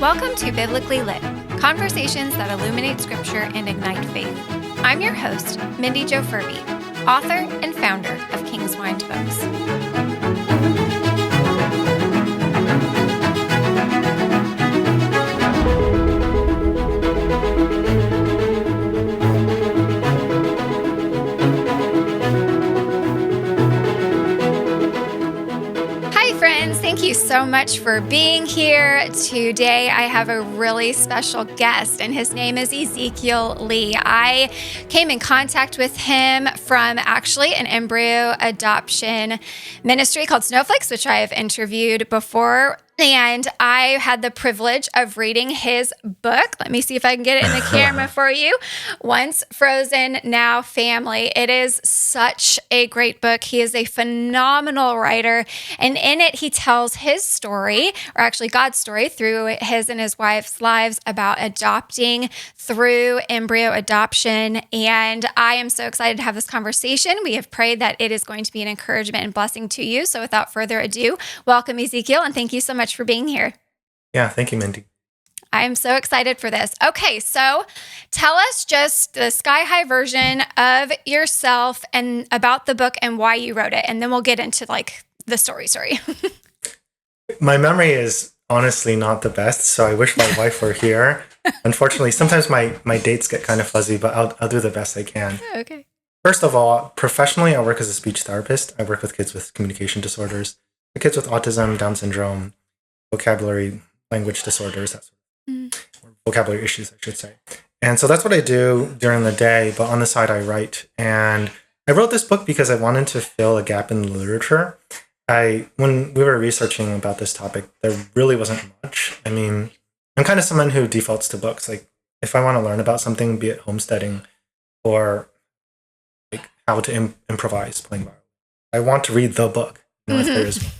Welcome to Biblically Lit, conversations that illuminate Scripture and ignite faith. I'm your host, Mindy Jo Furby, author and founder of King's Wind Books. Thank you so much for being here. Today, I have a really special guest, and his name is Ezekiel Lee. I came in contact with him from actually an embryo adoption ministry called Snowflakes, which I have interviewed before. And I had the privilege of reading his book. Let me see if I can get it in the camera for you. Once Frozen, Now Family. It is such a great book. He is a phenomenal writer. And in it, he tells his story, or actually God's story, through his and his wife's lives about adopting through embryo adoption. And I am so excited to have this conversation. We have prayed that it is going to be an encouragement and blessing to you. So without further ado, welcome Ezekiel, and thank you so much for being here. Yeah, thank you, Mindy. I am so excited for this. Okay, so tell us just the sky-high version of yourself and about the book and why you wrote it, and then we'll get into like the story. My memory is honestly not the best, so I wish my wife were here. Unfortunately, sometimes my dates get kind of fuzzy, but I'll do the best I can. Okay. First of all, professionally, I work as a speech therapist. I work with kids with communication disorders, the kids with autism, Down syndrome, vocabulary, language disorders, that sort of, or vocabulary issues, I should say. And so that's what I do during the day, but on the side I write. And I wrote this book because I wanted to fill a gap in the literature. When we were researching about this topic, there really wasn't much. I mean, I'm kind of someone who defaults to books. Like, if I want to learn about something, be it homesteading or like how to improvise playing violin, I want to read the book, if there is one.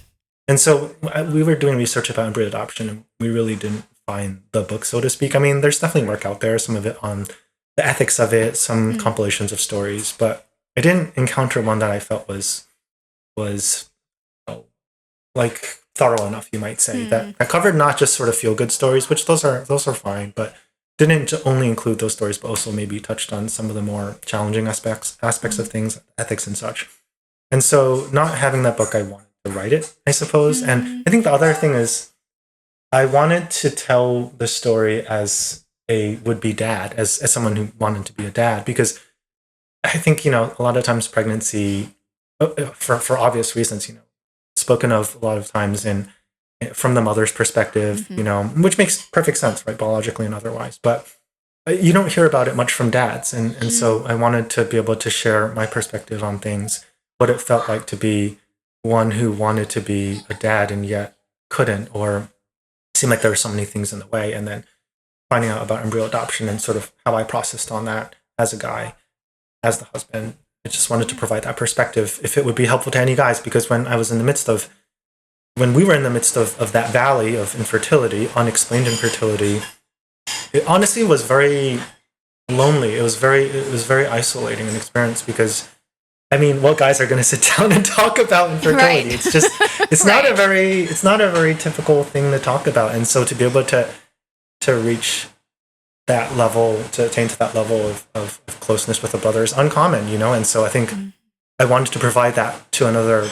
And so we were doing research about embryo adoption, and we really didn't find the book, so to speak. I mean, there's definitely work out there, some of it on the ethics of it, some compilations of stories, but I didn't encounter one that I felt was like thorough enough, you might say, that covered not just sort of feel-good stories, which those are fine, but didn't only include those stories, but also maybe touched on some of the more challenging aspects of things, ethics and such. And so not having that book, I wanted to write it, I suppose. And I think the other thing is I wanted to tell the story as a would-be dad, as someone who wanted to be a dad, because I think, a lot of times pregnancy, for obvious reasons, spoken of a lot of times from the mother's perspective, which makes perfect sense, right, biologically and otherwise. But you don't hear about it much from dads. And so I wanted to be able to share my perspective on things, what it felt like to be one who wanted to be a dad and yet couldn't, or seemed like there were so many things in the way, and then finding out about embryo adoption and sort of how I processed on that as a guy, as the husband. I just wanted to provide that perspective if it would be helpful to any guys, because when we were in the midst of that valley of infertility, unexplained infertility, it honestly was very lonely. It was very isolating an experience, because I mean, what guys are going to sit down and talk about infertility? Right. It's just, it's not a very typical thing to talk about. And so to be able to reach that level, to attain to that level of closeness with a brother is uncommon, And so I think I wanted to provide that to another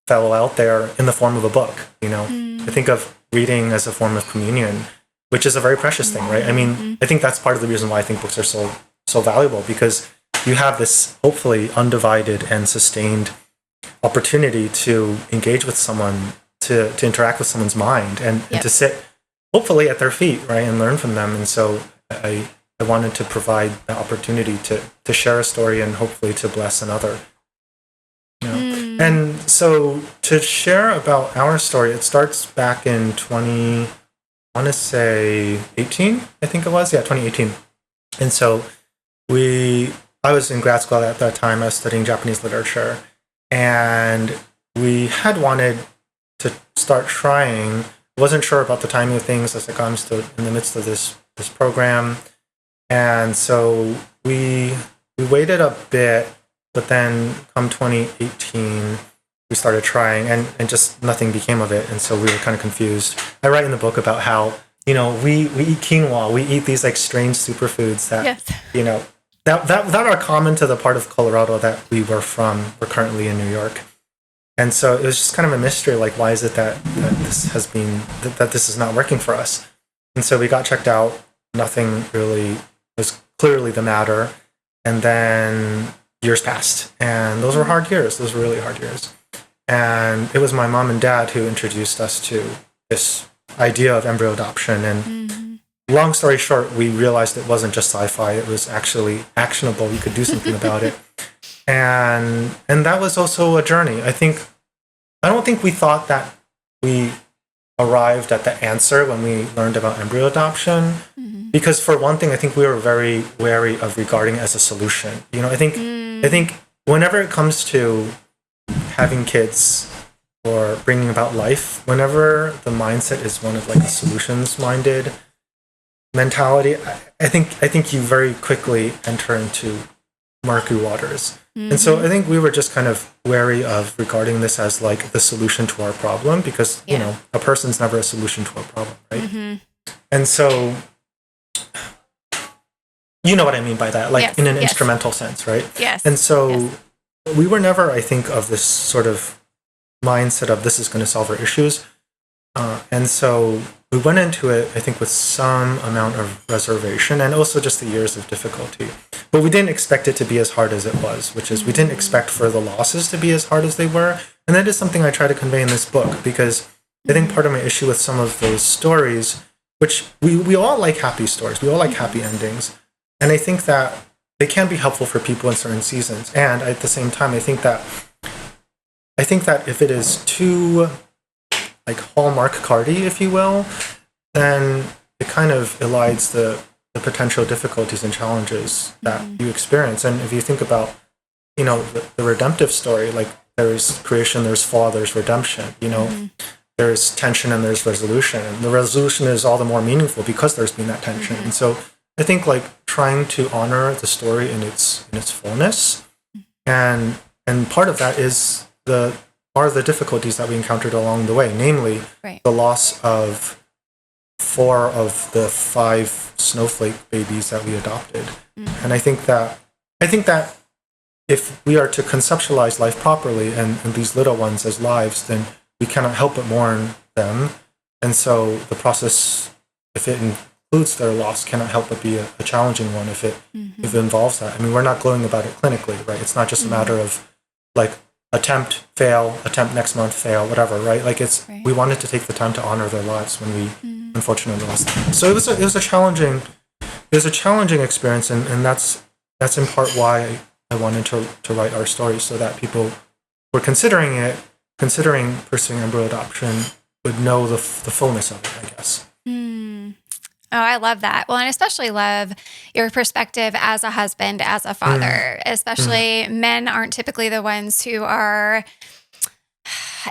fellow out there in the form of a book, I think of reading as a form of communion, which is a very precious thing, right? I mean, I think that's part of the reason why I think books are so valuable, because you have this hopefully undivided and sustained opportunity to engage with someone, to interact with someone's mind, and to sit hopefully at their feet, right, and learn from them. And so I wanted to provide the opportunity to share a story and hopefully to bless another. And so to share about our story, it starts back in 2018, I think it was. Yeah, 2018. And so I was in grad school at that time. I was studying Japanese literature, and we had wanted to start trying. Wasn't sure about the timing of things. I was like, I'm still in the midst of this program, and so we waited a bit. But then, come 2018, we started trying, and just nothing became of it. And so we were kind of confused. I write in the book about how we eat quinoa, we eat these like strange superfoods that, Yes. that are common to the part of Colorado that we were from. We're currently in New York. And so it was just kind of a mystery, like, why is it that this is not working for us? And so we got checked out. Nothing really was clearly the matter. And then years passed. And those were hard years. Those were really hard years. And it was my mom and dad who introduced us to this idea of embryo adoption. And long story short, we realized it wasn't just sci-fi. It was actually actionable. We could do something about it. And that was also a journey. I don't think we thought that we arrived at the answer when we learned about embryo adoption. Because for one thing, I think we were very wary of regarding it as a solution. I think whenever it comes to having kids or bringing about life, whenever the mindset is one of like a solutions-minded mentality, I think you very quickly enter into murky waters. And so I think we were just kind of wary of regarding this as like the solution to our problem, because a person's never a solution to a problem, right? And so you know what I mean by that, like in an instrumental sense, right? Yes. And so we were never, I think, of this sort of mindset of this is going to solve our issues. And so we went into it, I think, with some amount of reservation and also just the years of difficulty. But we didn't expect it to be as hard as it was, which is we didn't expect for the losses to be as hard as they were. And that is something I try to convey in this book, because I think part of my issue with some of those stories, which we all like happy stories, we all like happy endings. And I think that they can be helpful for people in certain seasons. And at the same time, I think that if it is too like Hallmark cardy, if you will, then it kind of elides the potential difficulties and challenges that you experience. And if you think about, the redemptive story, like there's creation, there's fall, there's redemption, there's tension and there's resolution. And the resolution is all the more meaningful because there's been that tension. And so I think like trying to honor the story in its fullness, and part of that is the difficulties that we encountered along the way, namely the loss of 4 of the 5 snowflake babies that we adopted. And I think that if we are to conceptualize life properly and these little ones as lives, then we cannot help but mourn them. And so the process, if it includes their loss, cannot help but be a challenging one if it involves that. I mean, we're not glowing about it clinically, right? It's not just a matter of like attempt, fail, attempt next month, fail, whatever, right? Like we wanted to take the time to honor their lives when we unfortunately lost them. So it was a challenging experience, and that's in part why I wanted to write our story, so that people who are considering pursuing embryo adoption would know the fullness of it, I guess. Oh, I love that. Well, and I especially love your perspective as a husband, as a father. Especially men aren't typically the ones who are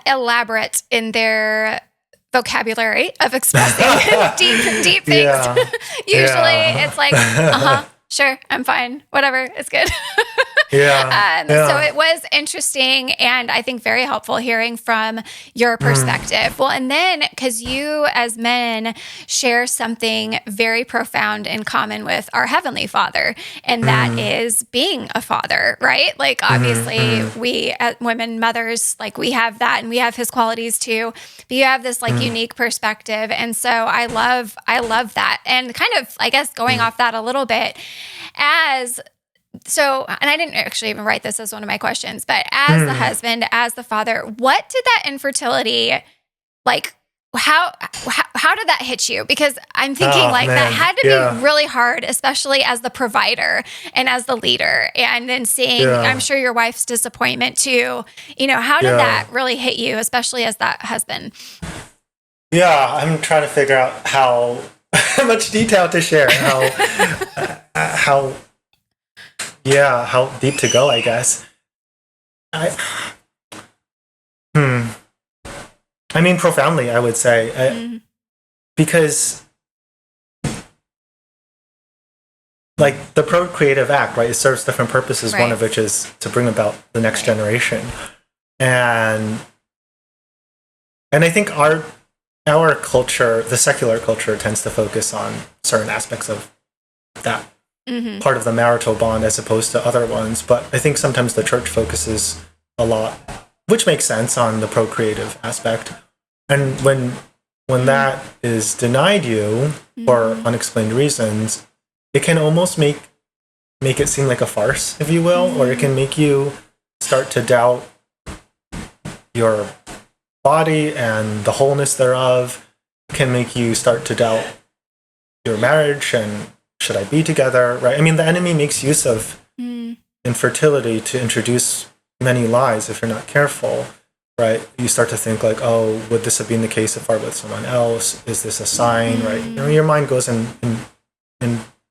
elaborate in their vocabulary of expressing deep things. Usually it's like, sure, I'm fine, whatever, it's good. So it was interesting and I think very helpful hearing from your perspective. Well, and then because you as men share something very profound in common with our Heavenly Father, and that is being a father, right? Like obviously we as women mothers, like we have that and we have His qualities too, but you have this like unique perspective. And so I love that. And kind of, I guess, going off that a little bit, and I didn't actually even write this as one of my questions, but as the husband, as the father, what did that infertility, like, how did that hit you? Because I'm thinking that had to be really hard, especially as the provider and as the leader, and then seeing, I'm sure your wife's disappointment too, how did that really hit you, especially as that husband? Yeah, I'm trying to figure out how much detail to share, how deep to go, I guess. I mean, profoundly, I would say, because like the procreative act, right? It serves different purposes. Right. One of which is to bring about the next generation, and I think our culture, the secular culture, tends to focus on certain aspects of that part of the marital bond as opposed to other ones. But I think sometimes the church focuses a lot, which makes sense, on the procreative aspect. And when that is denied you for unexplained reasons, it can almost make it seem like a farce, if you will, or it can make you start to doubt your body and the wholeness thereof. It can make you start to doubt your marriage and should I be together, right? I mean, the enemy makes use of infertility to introduce many lies if you're not careful, right? You start to think like, oh, would this have been the case if I were with someone else? Is this a sign, right? You know, your mind goes in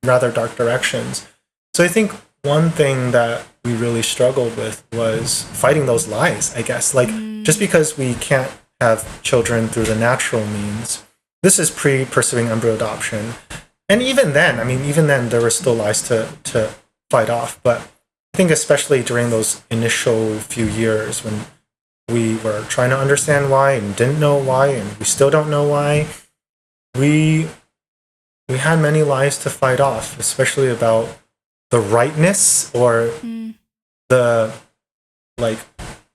rather dark directions. So I think one thing that we really struggled with was fighting those lies, I guess. Like, just because we can't have children through the natural means, this is pre-pursuing embryo adoption. And even then, there were still lies to fight off. But I think especially during those initial few years when we were trying to understand why and didn't know why, and we still don't know why, we had many lies to fight off, especially about the rightness or the, like,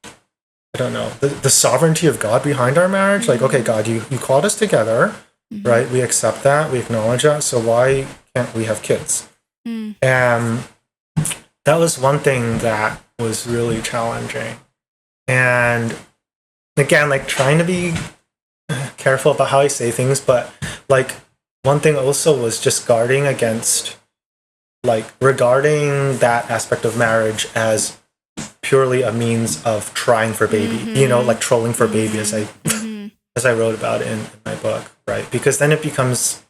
I don't know, the sovereignty of God behind our marriage. Like, okay, God, you called us together, right? We accept that, we acknowledge that, so why can't we have kids? And that was one thing that was really challenging. And again, like, trying to be careful about how I say things, but like, one thing also was just guarding against, like, regarding that aspect of marriage as purely a means of trying for baby, you know, like trolling for baby, as I wrote about it in my book, right? Because then it becomes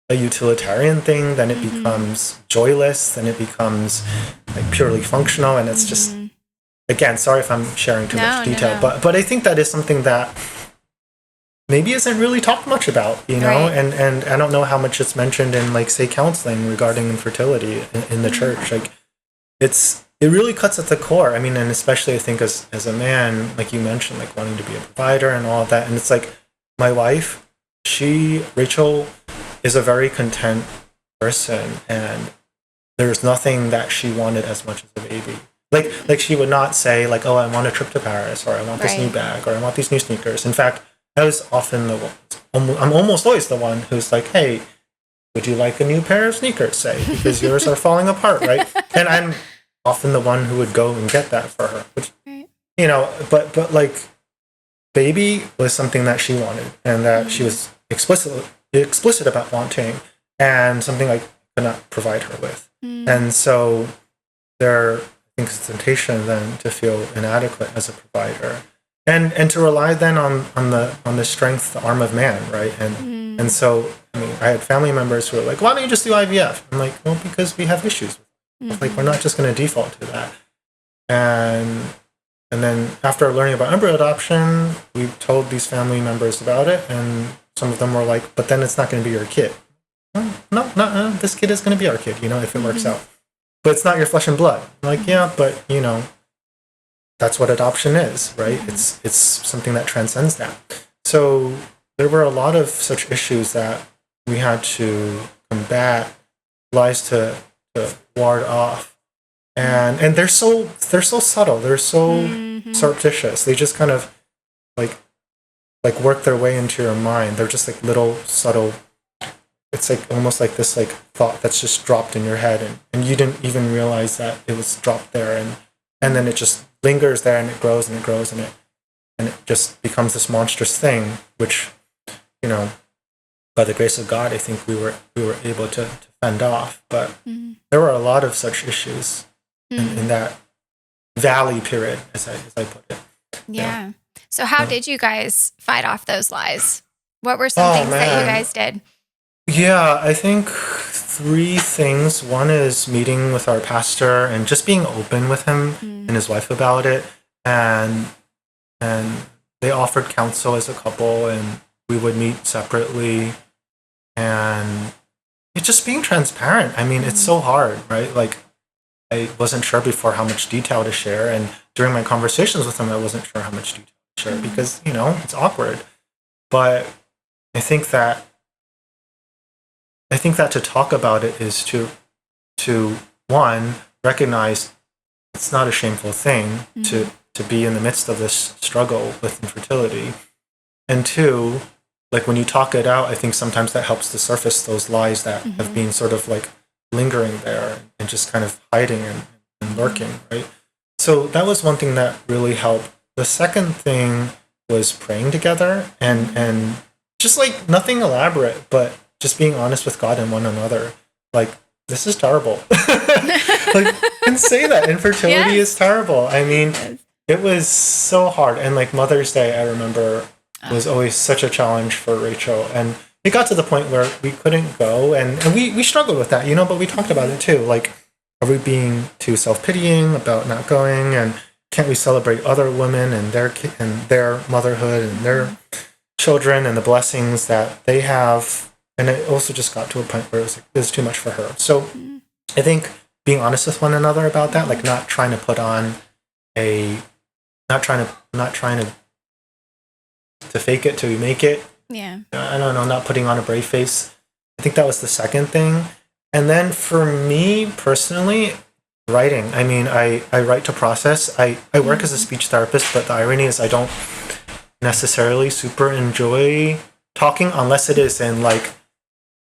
a utilitarian thing, then it becomes joyless, then it becomes like purely functional, and it's just, again, sorry if I'm sharing too much detail, but I think that is something that maybe isn't really talked much about, you know, right. and I don't know how much it's mentioned in, like, say, counseling regarding infertility in the church. Like, it really cuts at the core. I mean, and especially I think as a man, like you mentioned, like wanting to be a provider and all of that. And it's like, my wife, Rachel, is a very content person, and there's nothing that she wanted as much as a baby. Like she would not say like, oh, I want a trip to Paris, or I want this new bag, or I want these new sneakers. In fact, I was often I'm almost always the one who's like, hey, would you like a new pair of sneakers, say, because yours are falling apart, right? And I'm often the one who would go and get that for her, which, you know, but like, baby was something that she wanted, and that she was explicit about wanting, and something I could not provide her with. And so there, I think, is a temptation then to feel inadequate as a provider. And to rely then on the strength, the arm of man, right? And so, I mean, I had family members who were like, why don't you just do IVF? I'm like, well, because we have issues. Like, we're not just going to default to that. And then after learning about embryo adoption, we told these family members about it, and some of them were like, but then it's not going to be your kid. No, this kid is going to be our kid, you know, if it works out. But it's not your flesh and blood. I'm like, yeah, but, you know, that's what adoption is, right? It's something that transcends that. So there were a lot of such issues that we had to combat, lies to ward off, and they're so subtle, they're so surreptitious. They just kind of like work their way into your mind. They're just like little subtle. It's like almost like this like thought that's just dropped in your head, and you didn't even realize that it was dropped there, and then it just lingers there, and it grows and it grows, and it just becomes this monstrous thing, which, you know, by the grace of God, I think we were able to fend off. But there were a lot of such issues in that valley period, as I put it. Yeah. So how did you guys fight off those lies? What were some things that you guys did? Yeah, I think 3 things. One is meeting with our pastor and just being open with him and his wife about it. And they offered counsel as a couple, and we would meet separately. And it's just being transparent. I mean, it's so hard, right? Like, I wasn't sure before how much detail to share. And during my conversations with him, I wasn't sure how much detail to share because, you know, it's awkward. But I think that to talk about it is to one, recognize it's not a shameful thing to be in the midst of this struggle with infertility. And two, like when you talk it out, I think sometimes that helps to surface those lies that have been sort of like lingering there and just kind of hiding and lurking, right? So that was one thing that really helped. The second thing was praying together and just like nothing elaborate, but just being honest with God and one another. Like, this is terrible. Like, and say that infertility is terrible. I mean, it was so hard. And like Mother's Day, I remember, was always such a challenge for Rachel. And it got to the point where we couldn't go. And we struggled with that, but we talked about it too. Like, are we being too self-pitying about not going? And can't we celebrate other women and their motherhood and their children and the blessings that they have? And it also just got to a point where it was too much for her. So I think being honest with one another about that, like not trying to put on not trying to fake it till you make it. Yeah. I don't know, not putting on a brave face. I think that was the second thing. And then for me personally, writing. I mean, I write to process. I work as a speech therapist, but the irony is I don't necessarily super enjoy talking unless it is in like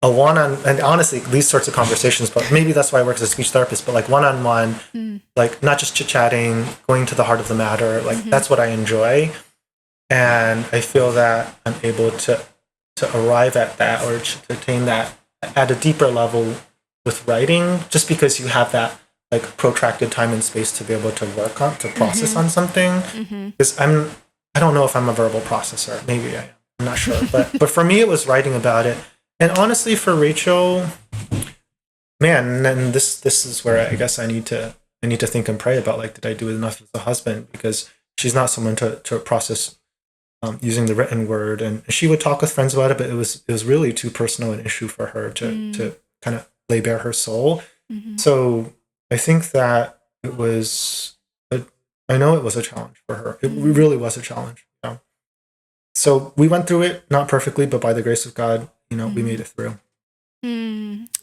a one-on, and honestly these sorts of conversations, but maybe that's why I work as a speech therapist, but like one-on-one, like not just chit-chatting, going to the heart of the matter, like that's what I enjoy. And I feel that I'm able to arrive at that or to attain that at a deeper level with writing, just because you have that like protracted time and space to be able to work on, to process on something. Because I don't know if I'm a verbal processor. Maybe I am. I'm not sure. But for me, it was writing about it. And honestly, for Rachel, man, and this is where I guess I need to think and pray about, like, did I do enough as a husband? Because she's not someone to process using the written word, and she would talk with friends about it, but it was really too personal an issue for her to kind of lay bare her soul. So I think that it was I know it was a challenge for her. It really was a challenge. So we went through it, not perfectly, but by the grace of God, we made it through.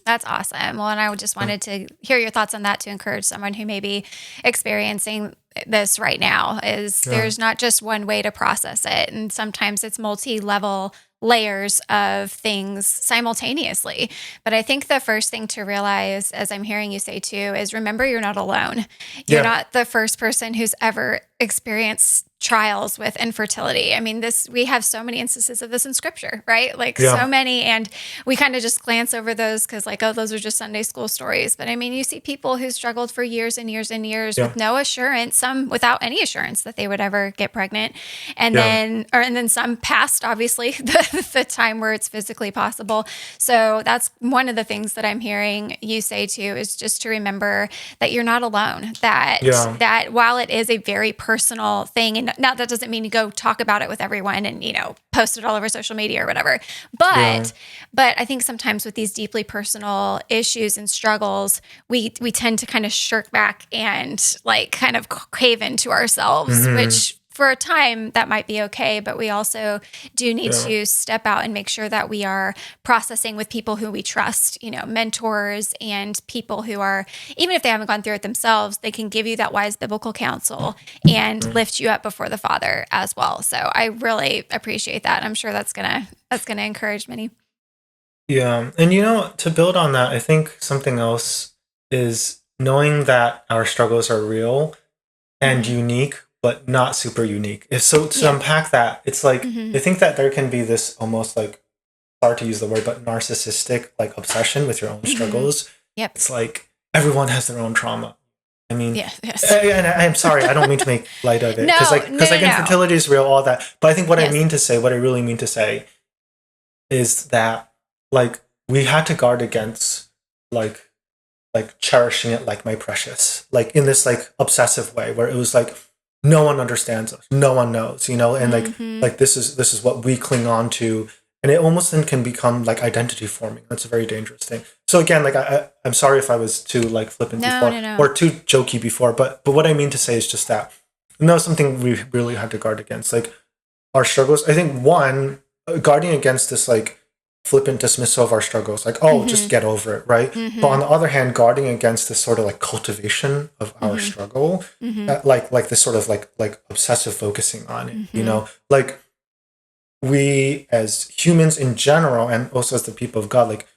That's awesome. Well, and I just wanted to hear your thoughts on that to encourage someone who may be experiencing this right now. There's not just one way to process it. And sometimes it's multi-level layers of things simultaneously. But I think the first thing to realize, as I'm hearing you say too, is remember you're not alone. You're not the first person who's ever experienced trials with infertility. I mean, we have so many instances of this in scripture, right? Like so many, and we kind of just glance over those because like, oh, those are just Sunday school stories. But I mean, you see people who struggled for years and years and years with no assurance, some without any assurance that they would ever get pregnant. And then some past, obviously, the time where it's physically possible. So that's one of the things that I'm hearing you say too, is just to remember that you're not alone, that while it is a very personal thing, and now that doesn't mean you go talk about it with everyone and, post it all over social media or whatever. But I think sometimes with these deeply personal issues and struggles, we tend to kind of shirk back and like kind of cave into ourselves, which for a time that might be okay, but we also do need to step out and make sure that we are processing with people who we trust, mentors and people who are, even if they haven't gone through it themselves, they can give you that wise biblical counsel and lift you up before the Father as well. So I really appreciate that. I'm sure that's gonna encourage many. Yeah. And to build on that, I think something else is knowing that our struggles are real and unique, but not super unique. So to unpack that, it's like, I think that there can be this almost like, sorry to use the word, but narcissistic like obsession with your own struggles. Yep. It's like everyone has their own trauma. I mean, and I'm sorry, I don't mean to make light of it. Because infertility is real, all that. But I think what I really mean to say is that like we had to guard against like cherishing it like my precious, like in this like obsessive way where it was like, no one understands us. No one knows, and like this is what we cling on to, and it almost then can become like identity forming. That's a very dangerous thing. So again, like I'm sorry if I was too like flippant before or too jokey before, but what I mean to say is just that something we really had to guard against, like our struggles. I think one, guarding against this like flippant dismissal of our struggles, like, oh, just get over it, right? But on the other hand, guarding against this sort of like cultivation of our struggle, like this sort of like obsessive focusing on it, you know, like we as humans in general, and also as the people of God, like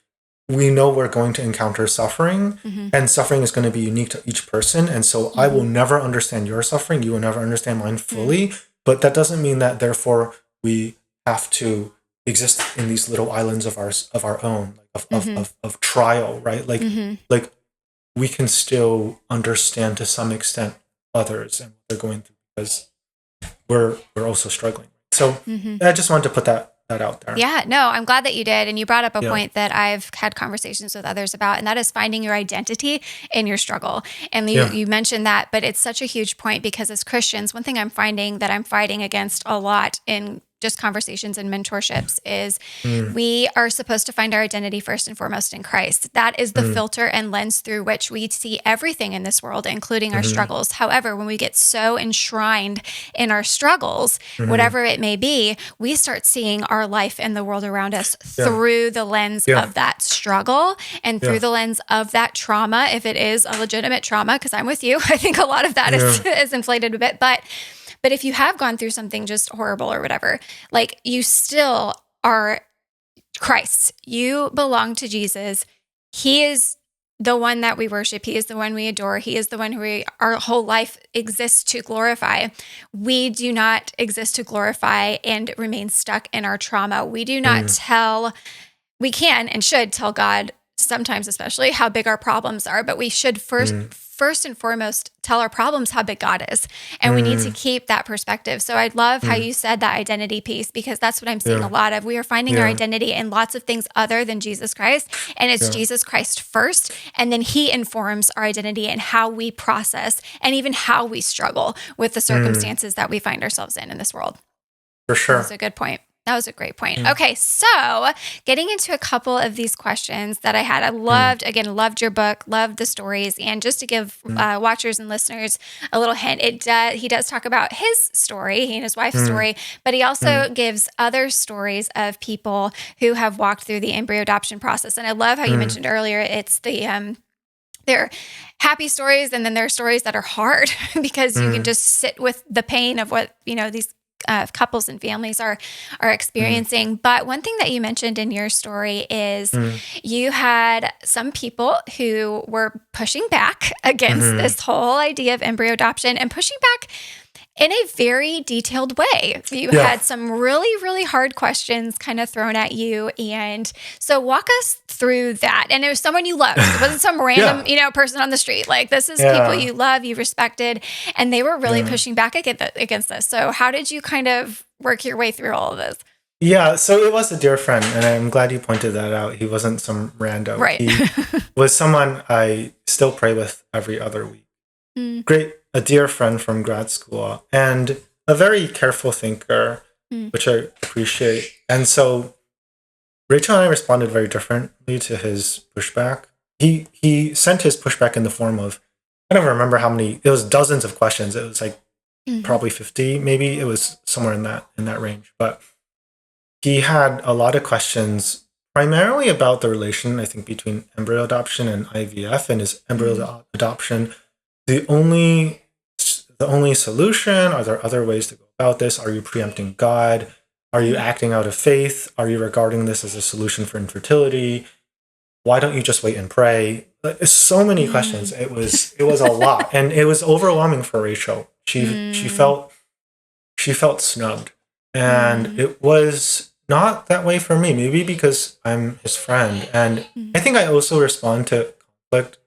we know we're going to encounter suffering, and suffering is going to be unique to each person. And so I will never understand your suffering. You will never understand mine fully. But that doesn't mean that therefore we have to exist in these little islands of our own, of trial, right? Like we can still understand to some extent others and what they're going through, because we're also struggling. So I just wanted to put that out there. Yeah, no, I'm glad that you did. And you brought up a point that I've had conversations with others about, and that is finding your identity in your struggle. And you mentioned that, but it's such a huge point, because as Christians, one thing I'm finding that I'm fighting against a lot in just conversations and mentorships is we are supposed to find our identity first and foremost in Christ. That is the filter and lens through which we see everything in this world, including our struggles. However, when we get so enshrined in our struggles, whatever it may be, we start seeing our life and the world around us through the lens of that struggle and through the lens of that trauma, if it is a legitimate trauma, because I'm with you. I think a lot of that is inflated a bit, but if you have gone through something just horrible or whatever, like you still are Christ. You belong to Jesus. He is the one that we worship. He is the one we adore. He is the one who our whole life exists to glorify. We do not exist to glorify and remain stuck in our trauma. We do not we can and should tell God, sometimes especially, how big our problems are, but we should first and foremost tell our problems how big God is. And we need to keep that perspective. So I love how you said that identity piece, because that's what I'm seeing a lot of. We are finding our identity in lots of things other than Jesus Christ. And it's Jesus Christ first. And then he informs our identity and how we process and even how we struggle with the circumstances that we find ourselves in this world. For sure. That's a good point. That was a great point. Okay, so getting into a couple of these questions that I had. I loved your book, loved the stories. And just to give watchers and listeners a little hint, he does talk about his story, he and his wife's story, but he also gives other stories of people who have walked through the embryo adoption process. And I love how you mentioned earlier, it's the there are happy stories, and then there are stories that are hard because you can just sit with the pain of what, these couples and families are experiencing. But one thing that you mentioned in your story is you had some people who were pushing back against this whole idea of embryo adoption and pushing back in a very detailed way. You had some really, really hard questions kind of thrown at you. And so walk us through that. And it was someone you loved. It wasn't some random, person on the street. Like, this is people you love, you respected, and they were really pushing back against this. So how did you kind of work your way through all of this? Yeah, so it was a dear friend, and I'm glad you pointed that out. He wasn't some rando. Right. He was someone I still pray with every other week. A dear friend from grad school, and a very careful thinker, which I appreciate. And so Rachel and I responded very differently to his pushback. He sent his pushback in the form of, I don't remember how many, it was dozens of questions. It was like probably 50, maybe. It was somewhere in that range. But he had a lot of questions, primarily about the relation, I think, between embryo adoption and IVF, and is embryo adoption the only solution? Are there other ways to go about this? Are you preempting God? Are you acting out of faith? Are you regarding this as a solution for infertility? Why don't you just wait and pray? So many questions. It was a lot, and it was overwhelming for Rachel. She felt snubbed, and it was not that way for me. Maybe because I'm his friend, and I think I also respond to conflict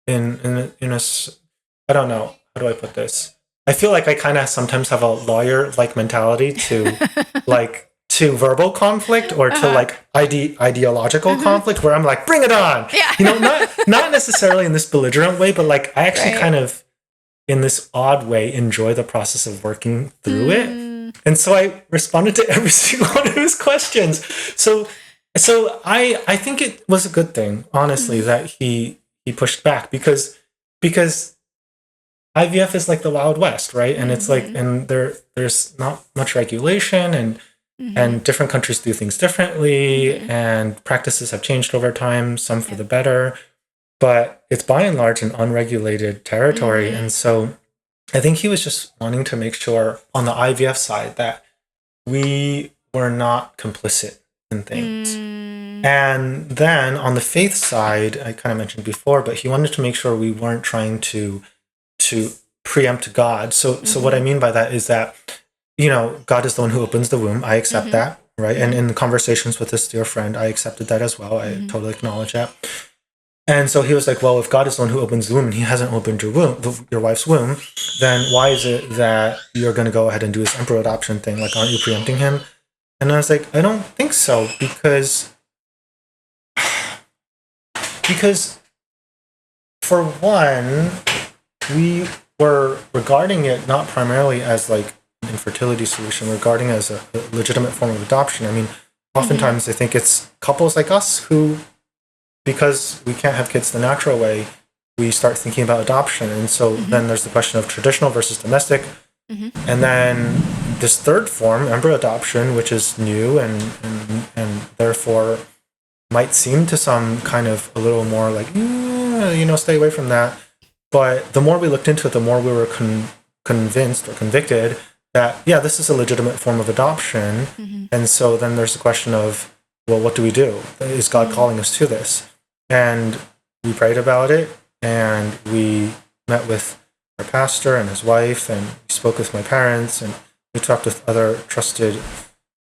in a, I don't know, how do I put this? I feel like I kind of sometimes have a lawyer-like mentality to to verbal conflict or to ideological conflict, where I'm like, bring it on. Not necessarily in this belligerent way, but like I actually kind of, in this odd way, enjoy the process of working through it. And so I responded to every single one of his questions. So I think it was a good thing, honestly, that he pushed back, because IVF is like the Wild West, right? And it's like, and there's not much regulation, and And different countries do things differently, and practices have changed over time, some for the better. But it's by and large an unregulated territory. And so I think he was just wanting to make sure on the IVF side that we were not complicit in things. And then on the faith side, I kind of mentioned before, but he wanted to make sure we weren't trying to preempt God. So what I mean by that is that, God is the one who opens the womb. I accept that, right? And in the conversations with this dear friend, I accepted that as well. I totally acknowledge that. And so he was like, well, if God is the one who opens the womb and he hasn't opened your wife's womb, then why is it that you're going to go ahead and do this embryo adoption thing? Like, aren't you preempting him? And I was like, I don't think so, because for one, we were regarding it not primarily as like an infertility solution, regarding it as a legitimate form of adoption. I mean, oftentimes I think it's couples like us who, because we can't have kids the natural way, we start thinking about adoption. And so then there's the question of traditional versus domestic. And then this third form, embryo adoption, which is new and therefore might seem to some kind of a little more like, stay away from that. But the more we looked into it, the more we were convinced or convicted that, this is a legitimate form of adoption. And so then there's the question of, well, what do we do? Is God calling us to this? And we prayed about it, and we met with our pastor and his wife, and we spoke with my parents, and we talked with other trusted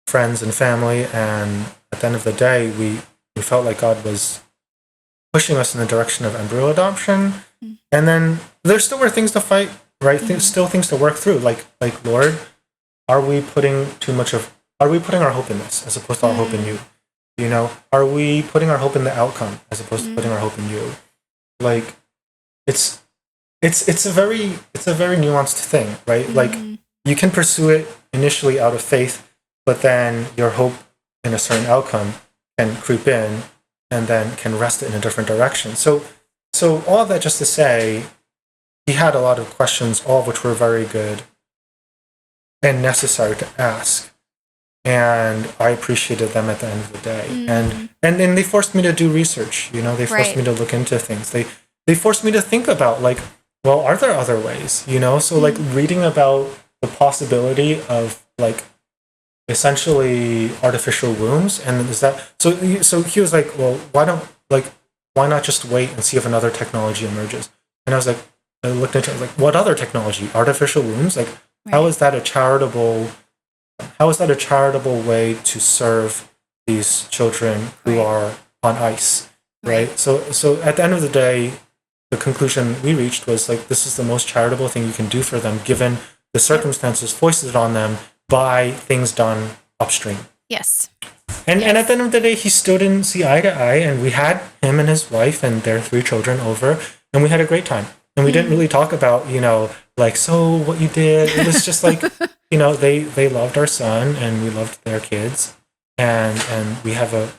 friends and family. And at the end of the day, we felt like God was pushing us in the direction of embryo adoption. And then there still were things to fight, right? Still things to work through. Like, Lord, are we putting our hope in this as opposed to our hope in you? Are we putting our hope in the outcome as opposed to putting our hope in you? Like, it's a very nuanced thing, right? Like, you can pursue it initially out of faith, but then your hope in a certain outcome can creep in and then can wrest it in a different direction. So all of that just to say, he had a lot of questions, all of which were very good and necessary to ask. And I appreciated them at the end of the day. And they forced me to do research. They forced me to look into things. They forced me to think about, like, well, are there other ways? So like reading about the possibility of like essentially artificial wombs, and is that so he was like, well, why not just wait and see if another technology emerges? And I was like, I looked into it, I was like, what other technology? Artificial wombs? Like, how is that a charitable way to serve these children who are on ice, right? So at the end of the day, the conclusion we reached was like, this is the most charitable thing you can do for them, given the circumstances foisted on them by things done upstream. Yes. And at the end of the day, he still didn't see eye to eye, and we had him and his wife and their 3 children over, and we had a great time. And we didn't really talk about, like, so what you did. It was just like, they loved our son and we loved their kids, and we have a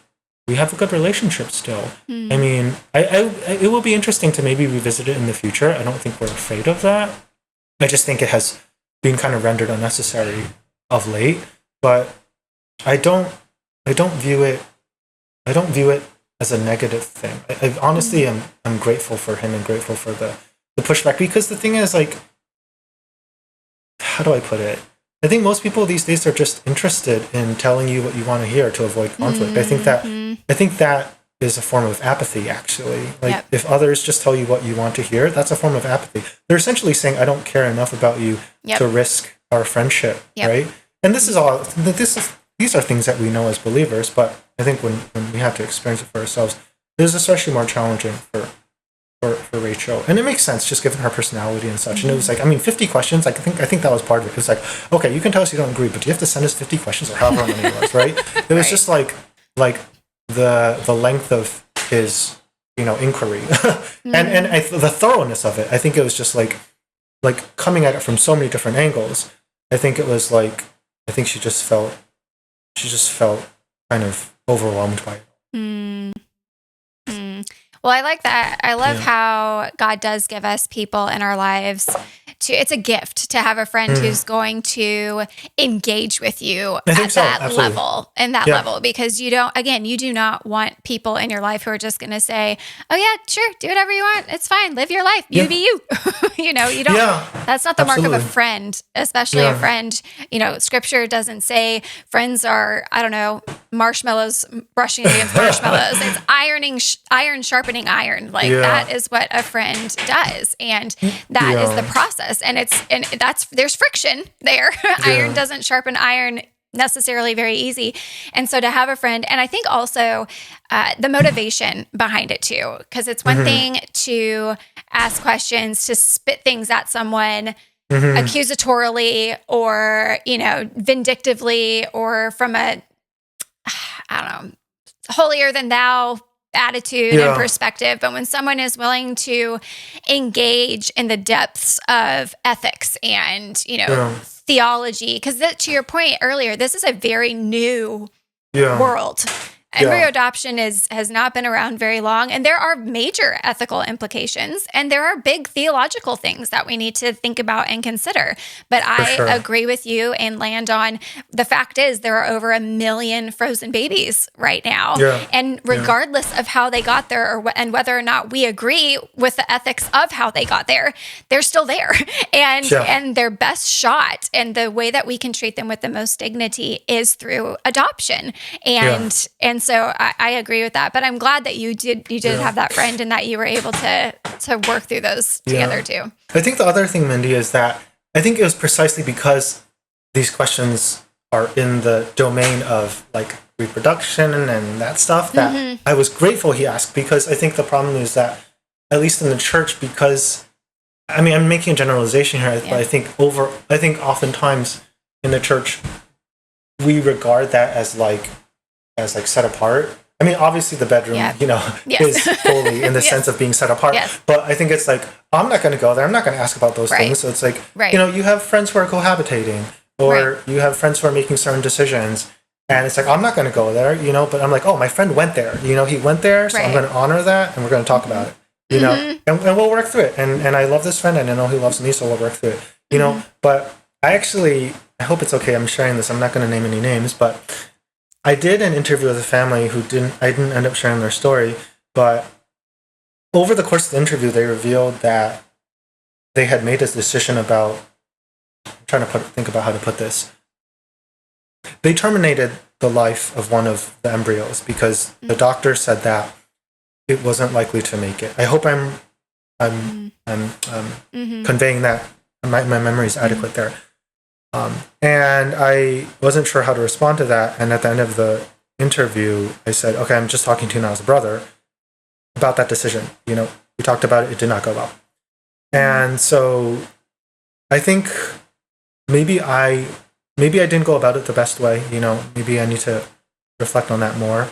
good relationship still. I mean, it will be interesting to maybe revisit it in the future. I don't think we're afraid of that. I just think it has been kind of rendered unnecessary of late. But I don't view it as a negative thing. I honestly I'm grateful for him and grateful for the pushback, because the thing is, like, how do I put it? I think most people these days are just interested in telling you what you want to hear to avoid conflict. I think that is a form of apathy, actually. Like, if others just tell you what you want to hear, that's a form of apathy. They're essentially saying, I don't care enough about you to risk our friendship, right? And these are things that we know as believers, but I think when we have to experience it for ourselves, it is especially more challenging for Rachel. And it makes sense, just given her personality and such. And it was like, 50 questions. I think that was part of it. It was like, okay, you can tell us you don't agree, but do you have to send us 50 questions or however many it was, right? It was just like the length of his inquiry and the thoroughness of it. I think it was just like coming at it from so many different angles. I think it was like, I think she just felt kind of overwhelmed by it. Well, I like that. I love how God does give us people in our lives it's a gift to have a friend who's going to engage with you at so, that absolutely. level, because you do not want people in your life who are just going to say, oh yeah, sure, do whatever you want. It's fine. Live your life. You be you. You don't, that's not the mark of a friend, especially a friend. Scripture doesn't say friends are, I don't know, marshmallows brushing against marshmallows. It's iron sharpening iron. That is what a friend does. And that is the process. And there's friction there. Iron doesn't sharpen iron necessarily very easy. And so to have a friend, and I think also the motivation behind it too, because it's one thing to ask questions, to spit things at someone accusatorily or, vindictively, or from a, I don't know, holier than thou attitude and perspective. But when someone is willing to engage in the depths of ethics and, theology, because to your point earlier, this is a very new world. Embryo adoption has not been around very long, and there are major ethical implications, and there are big theological things that we need to think about and consider. But I agree with you and land on the fact is there are over 1 million frozen babies right now, and regardless of how they got there and whether or not we agree with the ethics of how they got there, they're still there, and their best shot and the way that we can treat them with the most dignity is through adoption, and so I agree with that, but I'm glad that you did have that friend and that you were able to work through those together too. I think the other thing, Mindy, is that I think it was precisely because these questions are in the domain of reproduction and that stuff that I was grateful he asked, because I think the problem is that, at least in the church, because I'm making a generalization here, but I think oftentimes in the church we regard that as set apart. Obviously the bedroom, is holy in the sense of being set apart. Yes. But I think it's I'm not going to go there. I'm not going to ask about those things. So it's you have friends who are cohabitating, or you have friends who are making certain decisions. And it's I'm not going to go there, but I'm oh, my friend went there. He went there, so I'm going to honor that, and we're going to talk about it, and we'll work through it. And I love this friend, and I know he loves me, so we'll work through it, But I hope it's okay. I'm sharing this. I'm not going to name any names, but I did an interview with a family I didn't end up sharing their story, but over the course of the interview, they revealed that they had made a decision about, I'm trying to think about how to put this. They terminated the life of one of the embryos because the doctor said that it wasn't likely to make it. I hope I'm conveying that my memory is adequate there. And I wasn't sure how to respond to that. And at the end of the interview, I said, okay, I'm just talking to you now as a brother about that decision. We talked about it. It did not go well. And so I think maybe I didn't go about it the best way. Maybe I need to reflect on that more.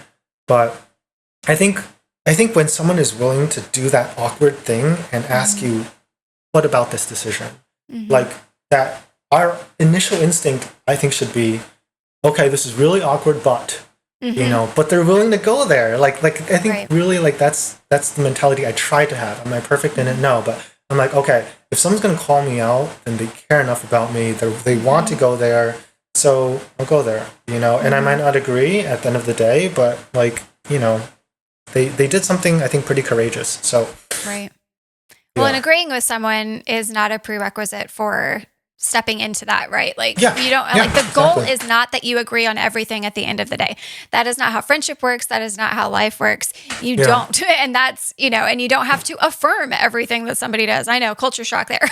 But I think when someone is willing to do that awkward thing and ask you, what about this decision? That, our initial instinct, I think, should be, okay, this is really awkward, but, but they're willing to go there. I think really that's the mentality I try to have. Am I perfect in it? No, but I'm okay, if someone's going to call me out, then they care enough about me. They want to go there, so I'll go there, and I might not agree at the end of the day, but they did something, I think, pretty courageous. So. Right. Well, and agreeing with someone is not a prerequisite for stepping into that, right? You don't the goal is not that you agree on everything at the end of the day. That is not how friendship works. That is not how life works. You don't. And that's, and you don't have to affirm everything that somebody does. I know, culture shock there.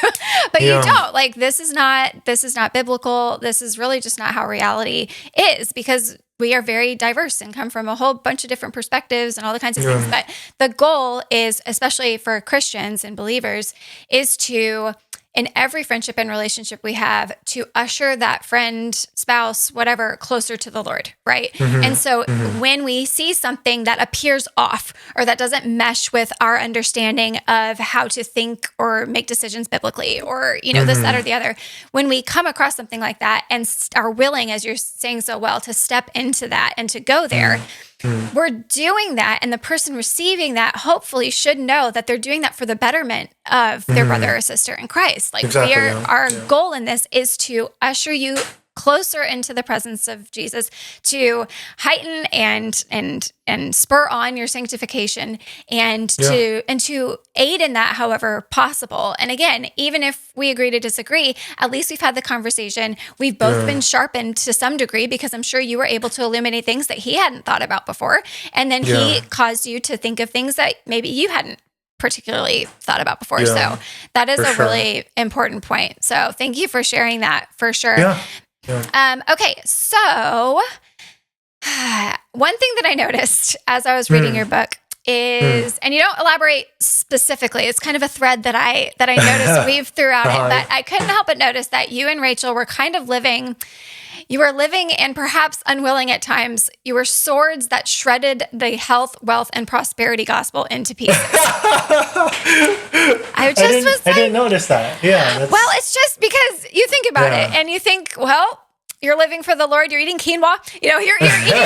But you don't. This is not biblical. This is really just not how reality is, because we are very diverse and come from a whole bunch of different perspectives and all the kinds of things. But the goal is, especially for Christians and believers, is to, in every friendship and relationship we have, to usher that friend, spouse, whatever, closer to the Lord, right? And so when we see something that appears off or that doesn't mesh with our understanding of how to think or make decisions biblically, or, this, that, or the other, when we come across something like that and are willing, as you're saying so well, to step into that and to go there, we're doing that, and the person receiving that hopefully should know that they're doing that for the betterment of their brother or sister in Christ. Like Exactly, our goal in this is to usher you closer into the presence of Jesus, to heighten and spur on your sanctification, and to aid in that however possible. And again, even if we agree to disagree, at least we've had the conversation. We've both been sharpened to some degree, because I'm sure you were able to illuminate things that he hadn't thought about before. And then he caused you to think of things that maybe you hadn't particularly thought about before. So that is a really important point. So thank you for sharing that, for sure. Okay, so one thing that I noticed as I was reading your book is, and you don't elaborate specifically, it's kind of a thread that I noticed weave throughout it, but I couldn't help but notice that you and Rachel were kind of living and perhaps unwilling at times, you were swords that shredded the health, wealth, and prosperity gospel into pieces. I didn't notice that. Yeah. Well, it's just because you think about it and you think, well, you're living for the Lord, you're eating quinoa, you're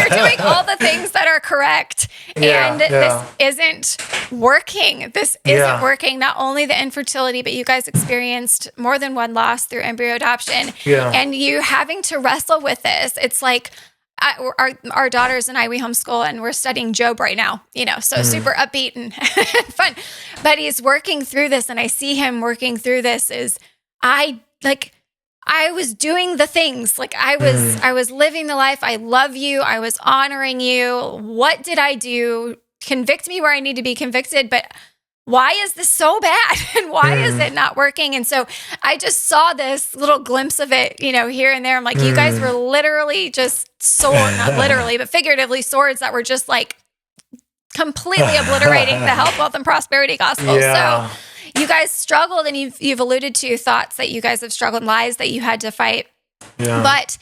doing all the things that are correct. And this isn't working. This isn't working. Not only the infertility, but you guys experienced more than one loss through embryo adoption. And you having to wrestle with this. It's like our daughters and I, we homeschool, and we're studying Job right now, so super upbeat and fun. But he's working through this, and I see him working through this I was doing the things, like I was living the life. I love you. I was honoring you. What did I do? Convict me where I need to be convicted. But why is this so bad? And why is it not working? And so I just saw this little glimpse of it, here and there. I'm like, you guys were literally just not literally, but figuratively swords that were just like completely obliterating the health, wealth, and prosperity gospel. So you guys struggled, and you've alluded to thoughts that you guys have struggled, lies that you had to fight. But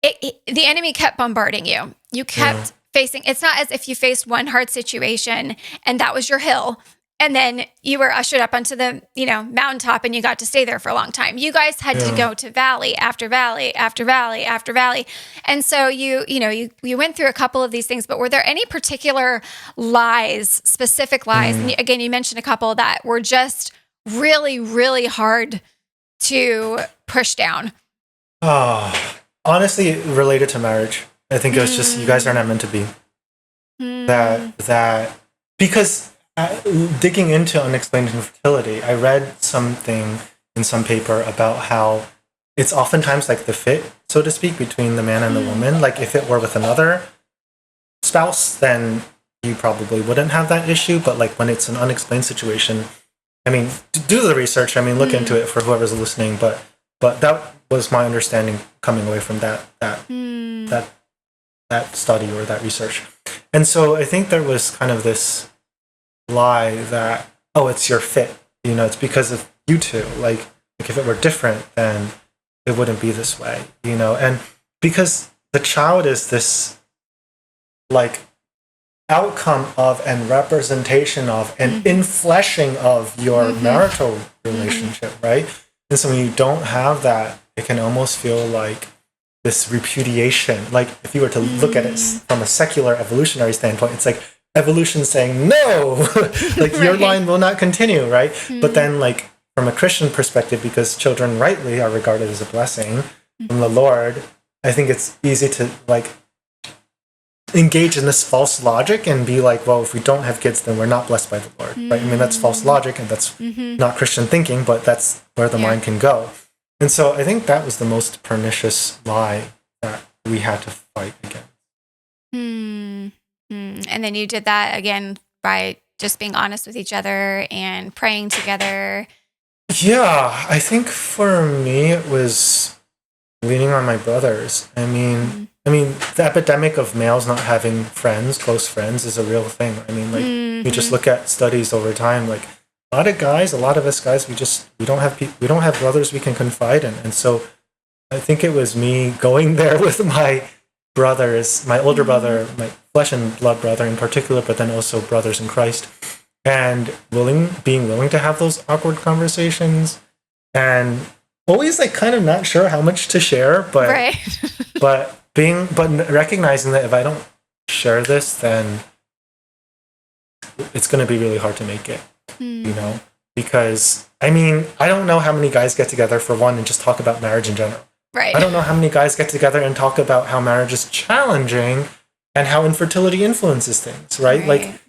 the enemy kept bombarding you. You kept facing. It's not as if you faced one hard situation and that was your hill, and then you were ushered up onto the mountaintop and you got to stay there for a long time. You guys had to go to valley after valley after valley after valley, and so you went through a couple of these things. But were there any particular lies, specific lies? And again, you mentioned a couple that were just really, really hard to push down. Honestly, related to marriage, I think it was just you guys are not meant to be. That because. Digging into unexplained infertility, I read something in some paper about how it's oftentimes like the fit, so to speak, between the man and the woman. Like if it were with another spouse, then you probably wouldn't have that issue. But like when it's an unexplained situation, I mean, do the research. I mean, look into it for whoever's listening. But that was my understanding coming away from that study or that research. And so I think there was kind of this lie that it's your fit, it's because of you two, like if it were different then it wouldn't be this way, and because the child is this like outcome of and representation of and infleshing of your marital relationship, right? And so when you don't have that, it can almost feel like this repudiation. Like if you were to look at it from a secular evolutionary standpoint, it's like evolution saying no, like your line will not continue, right? But then like from a Christian perspective, because children rightly are regarded as a blessing from the Lord, I think it's easy to like engage in this false logic and be like, well, if we don't have kids, then we're not blessed by the Lord, right? I mean, that's false logic, and that's not Christian thinking, but that's where the mind can go. And so I think that was the most pernicious lie that we had to fight against. And then you did that again by just being honest with each other and praying together. Yeah, I think for me it was leaning on my brothers. I mean, the epidemic of males not having friends, close friends, is a real thing. I mean, like you just look at studies over time. Like a lot of us guys, we don't have brothers we can confide in, and so I think it was me going there with my brothers, my older brother, my flesh and blood brother in particular, but then also brothers in Christ, and being willing to have those awkward conversations, and always like kind of not sure how much to share, but but recognizing that if I don't share this, then it's going to be really hard to make it, because I don't know how many guys get together for one and just talk about marriage in general. Right. I don't know how many guys get together and talk about how marriage is challenging and how infertility influences things, right? Like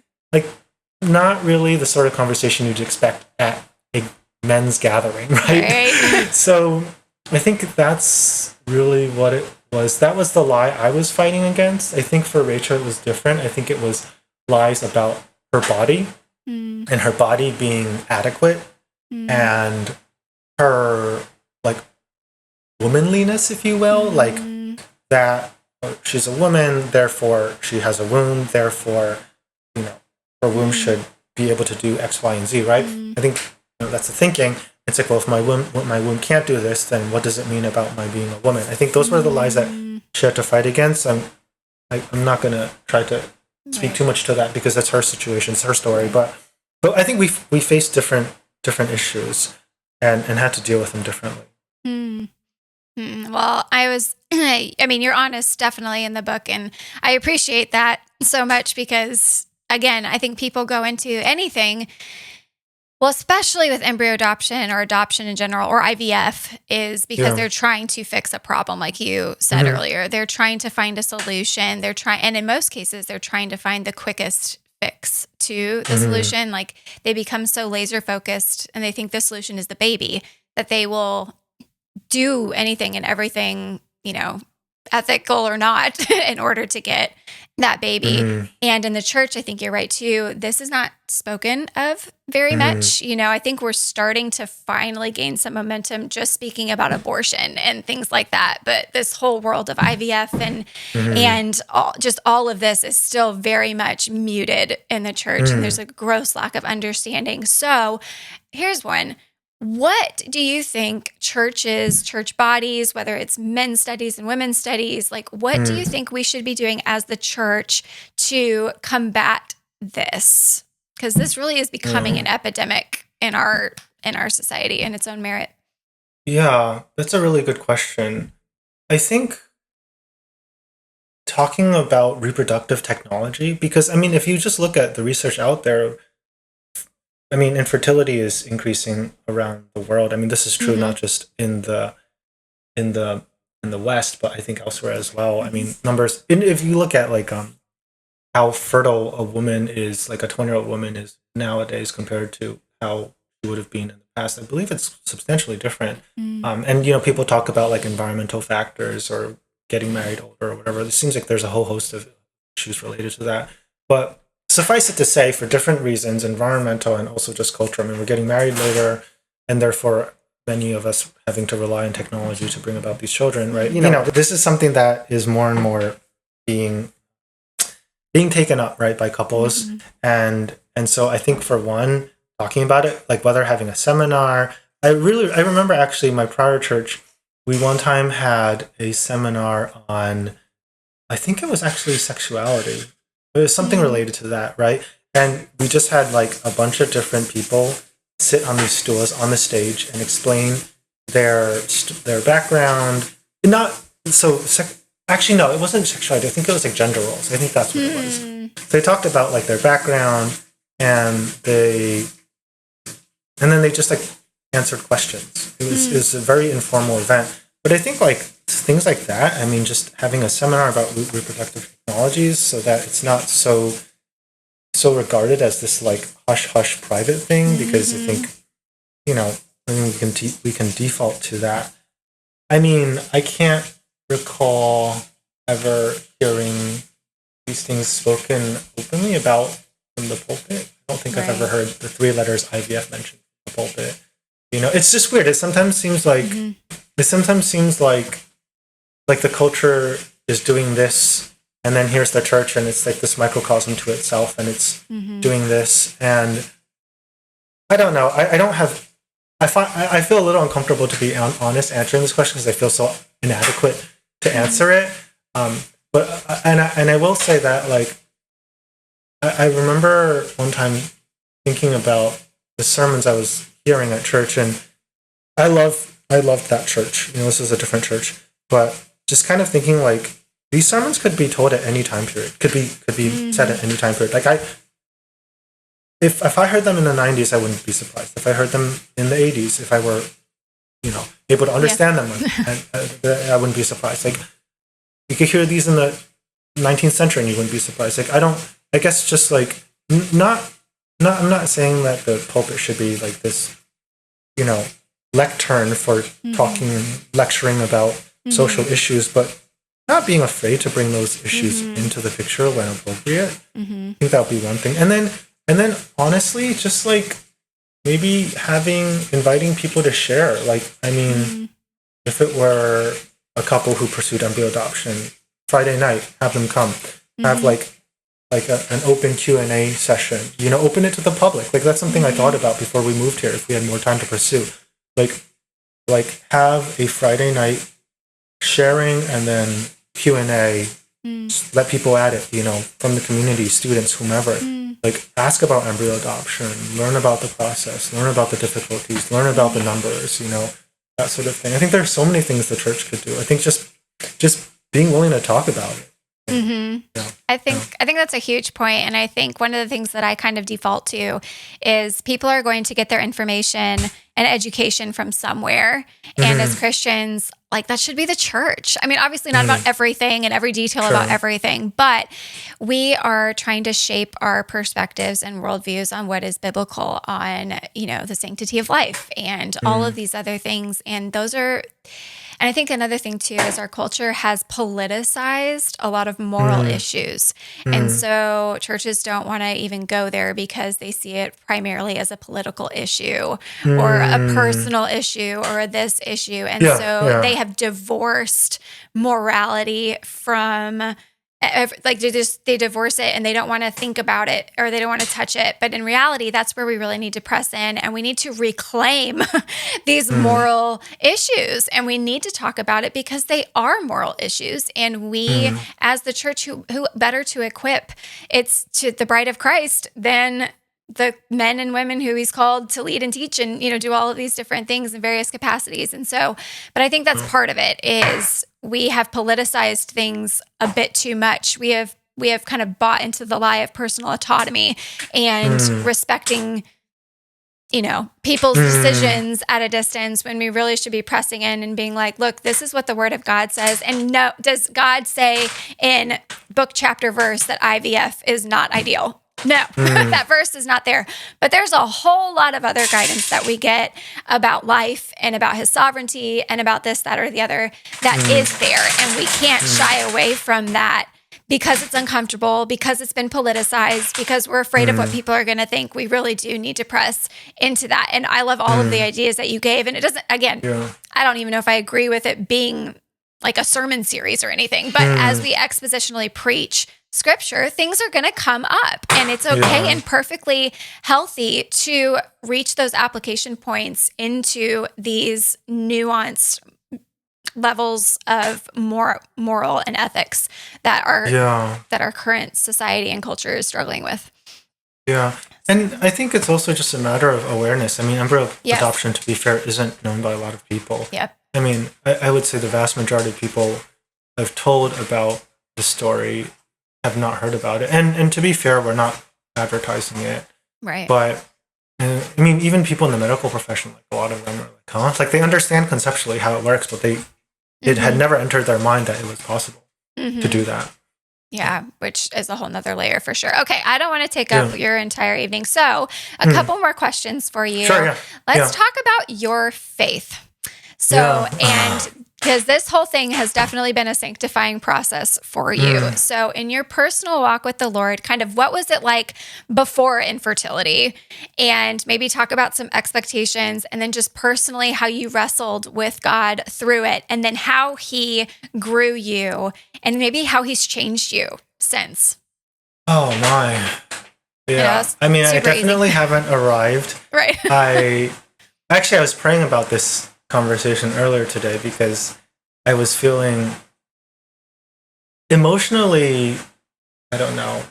not really the sort of conversation you'd expect at a men's gathering, right? So I think that's really what it was. That was the lie I was fighting against. I think for Rachel it was different. I think it was lies about her body and her body being adequate and her like womanliness, if you will, like that she's a woman, therefore she has a womb, therefore her womb should be able to do X, Y, and Z, right? I think that's the thinking. It's like, well, if my womb can't do this, then what does it mean about my being a woman? I think those were the lies that she had to fight against. I'm not going to try to speak too much to that because that's her situation, it's her story. But I think we faced different issues and had to deal with them differently. Well, you're honest definitely in the book, and I appreciate that so much because, again, I think people go into anything, well, especially with embryo adoption or adoption in general or IVF, is because they're trying to fix a problem, like you said earlier. They're trying to find a solution. And in most cases, they're trying to find the quickest fix to the solution. Like they become so laser focused and they think the solution is the baby that they will do anything and everything, ethical or not, in order to get that baby. And in the church, I think you're right too. This is not spoken of very much. I think we're starting to finally gain some momentum just speaking about abortion and things like that. But this whole world of IVF and all of this is still very much muted in the church. And there's a gross lack of understanding. So here's one. What do you think churches, church bodies, whether it's men's studies and women's studies, like what do you think we should be doing as the church to combat this? Because this really is becoming an epidemic in our society in its own merit. Yeah, that's a really good question. I think talking about reproductive technology, because if you just look at the research out there, infertility is increasing around the world. This is true not just in the West, but I think elsewhere as well. Numbers. If you look at how fertile a woman is, like a 20-year-old woman is nowadays compared to how she would have been in the past, I believe it's substantially different. And people talk about like environmental factors or getting married older or whatever. It seems like there's a whole host of issues related to that, but. Suffice it to say, for different reasons, environmental and also just cultural, we're getting married later, and therefore many of us having to rely on technology to bring about these children, right? This is something that is more and more being taken up, right, by couples. And so I think for one, talking about it, like whether having a seminar, I remember actually my prior church, we one time had a seminar on, I think it was actually sexuality. It was something related to that, right? And we just had like a bunch of different people sit on these stools on the stage and explain their background. Actually, no, it wasn't sexuality. I think it was like gender roles. I think that's what it was. So they talked about like their background and then they just like answered questions. It was a very informal event. But I think like things like that, just having a seminar about reproductive technologies so that it's not so regarded as this like hush private thing, because I think, we can default to that. I can't recall ever hearing these things spoken openly about from the pulpit. I don't think I've ever heard the 3 letters IVF mentioned in the pulpit. It's just weird. It sometimes seems like the culture is doing this, and then here's the church, and it's like this microcosm to itself, and it's doing this. And I don't know. I feel a little uncomfortable, to be honest, answering this question because I feel so inadequate to answer it. But I will say that like I remember one time thinking about the sermons I was hearing at church, and I loved that church. This is a different church, but just kind of thinking like these sermons could be told at any time period. Could be said at any time period. Like if I heard them in the 90s, I wouldn't be surprised. If I heard them in the 80s, if I were, able to understand them, I wouldn't be surprised. Like you could hear these in the 19th century and you wouldn't be surprised. Like I guess just like I'm not saying that the pulpit should be like this, lectern for talking and lecturing about social issues, but not being afraid to bring those issues into the picture when appropriate. I think that would be one thing. And then honestly, just like maybe inviting people to share. Like, I mean, if it were a couple who pursued embryo adoption, Friday night, have them come. Have like an open Q&A session, open it to the public. Like that's something I thought about before we moved here, if we had more time to pursue. Like have a Friday night sharing and then Q&A, let people at it, from the community, students, whomever. Like ask about embryo adoption, learn about the process, learn about the difficulties, learn about the numbers, that sort of thing. I think there's so many things the church could do. I think just being willing to talk about it. Yeah. I think that's a huge point, and I think one of the things that I kind of default to is people are going to get their information and education from somewhere, and as Christians, like that should be the church. I mean, obviously not about everything and every detail about everything, but we are trying to shape our perspectives and worldviews on what is biblical, on the sanctity of life and all of these other things, and those are. And I think another thing too is our culture has politicized a lot of moral issues. And so churches don't want to even go there because they see it primarily as a political issue or a personal issue or this issue. And they have divorced morality from like they divorce it and they don't want to think about it or they don't want to touch it. But in reality, that's where we really need to press in, and we need to reclaim these moral issues, and we need to talk about it because they are moral issues. And we, as the church, who better to equip it's to the bride of Christ than the men and women who he's called to lead and teach and, do all of these different things in various capacities. And so, but I think that's part of it is we have politicized things a bit too much. We have kind of bought into the lie of personal autonomy and respecting, people's decisions at a distance when we really should be pressing in and being like, look, this is what the word of God says. And no, does God say in book, chapter, verse that IVF is not ideal? No, that verse is not there. But there's a whole lot of other guidance that we get about life and about his sovereignty and about this, that, or the other that is there. And we can't shy away from that because it's uncomfortable, because it's been politicized, because we're afraid of what people are going to think. We really do need to press into that. And I love all of the ideas that you gave. And it doesn't, again, I don't even know if I agree with it being like a sermon series or anything, but as we expositionally preach Scripture, things are going to come up, and it's okay and perfectly healthy to reach those application points into these nuanced levels of moral and ethics that our current society and culture is struggling with. Yeah. And I think it's also just a matter of awareness. I mean, embryo adoption, to be fair, isn't known by a lot of people. Yep. I mean, I would say the vast majority of people have told about the story have not heard about it. And to be fair, we're not advertising it. Right. But, I mean, even people in the medical profession, like a lot of them are like, huh? It's like they understand conceptually how it works, but it had never entered their mind that it was possible to do that. Yeah, which is a whole nother layer for sure. Okay, I don't want to take up your entire evening. So a couple more questions for you. Sure, yeah. Let's talk about your faith. So, and because this whole thing has definitely been a sanctifying process for you. So in your personal walk with the Lord, kind of what was it like before infertility? And maybe talk about some expectations, and then just personally how you wrestled with God through it, and then how he grew you, and maybe how he's changed you since. Oh my. Yeah. I mean, I definitely haven't arrived. Right. I was praying about this conversation earlier today because I was feeling emotionally, I don't know,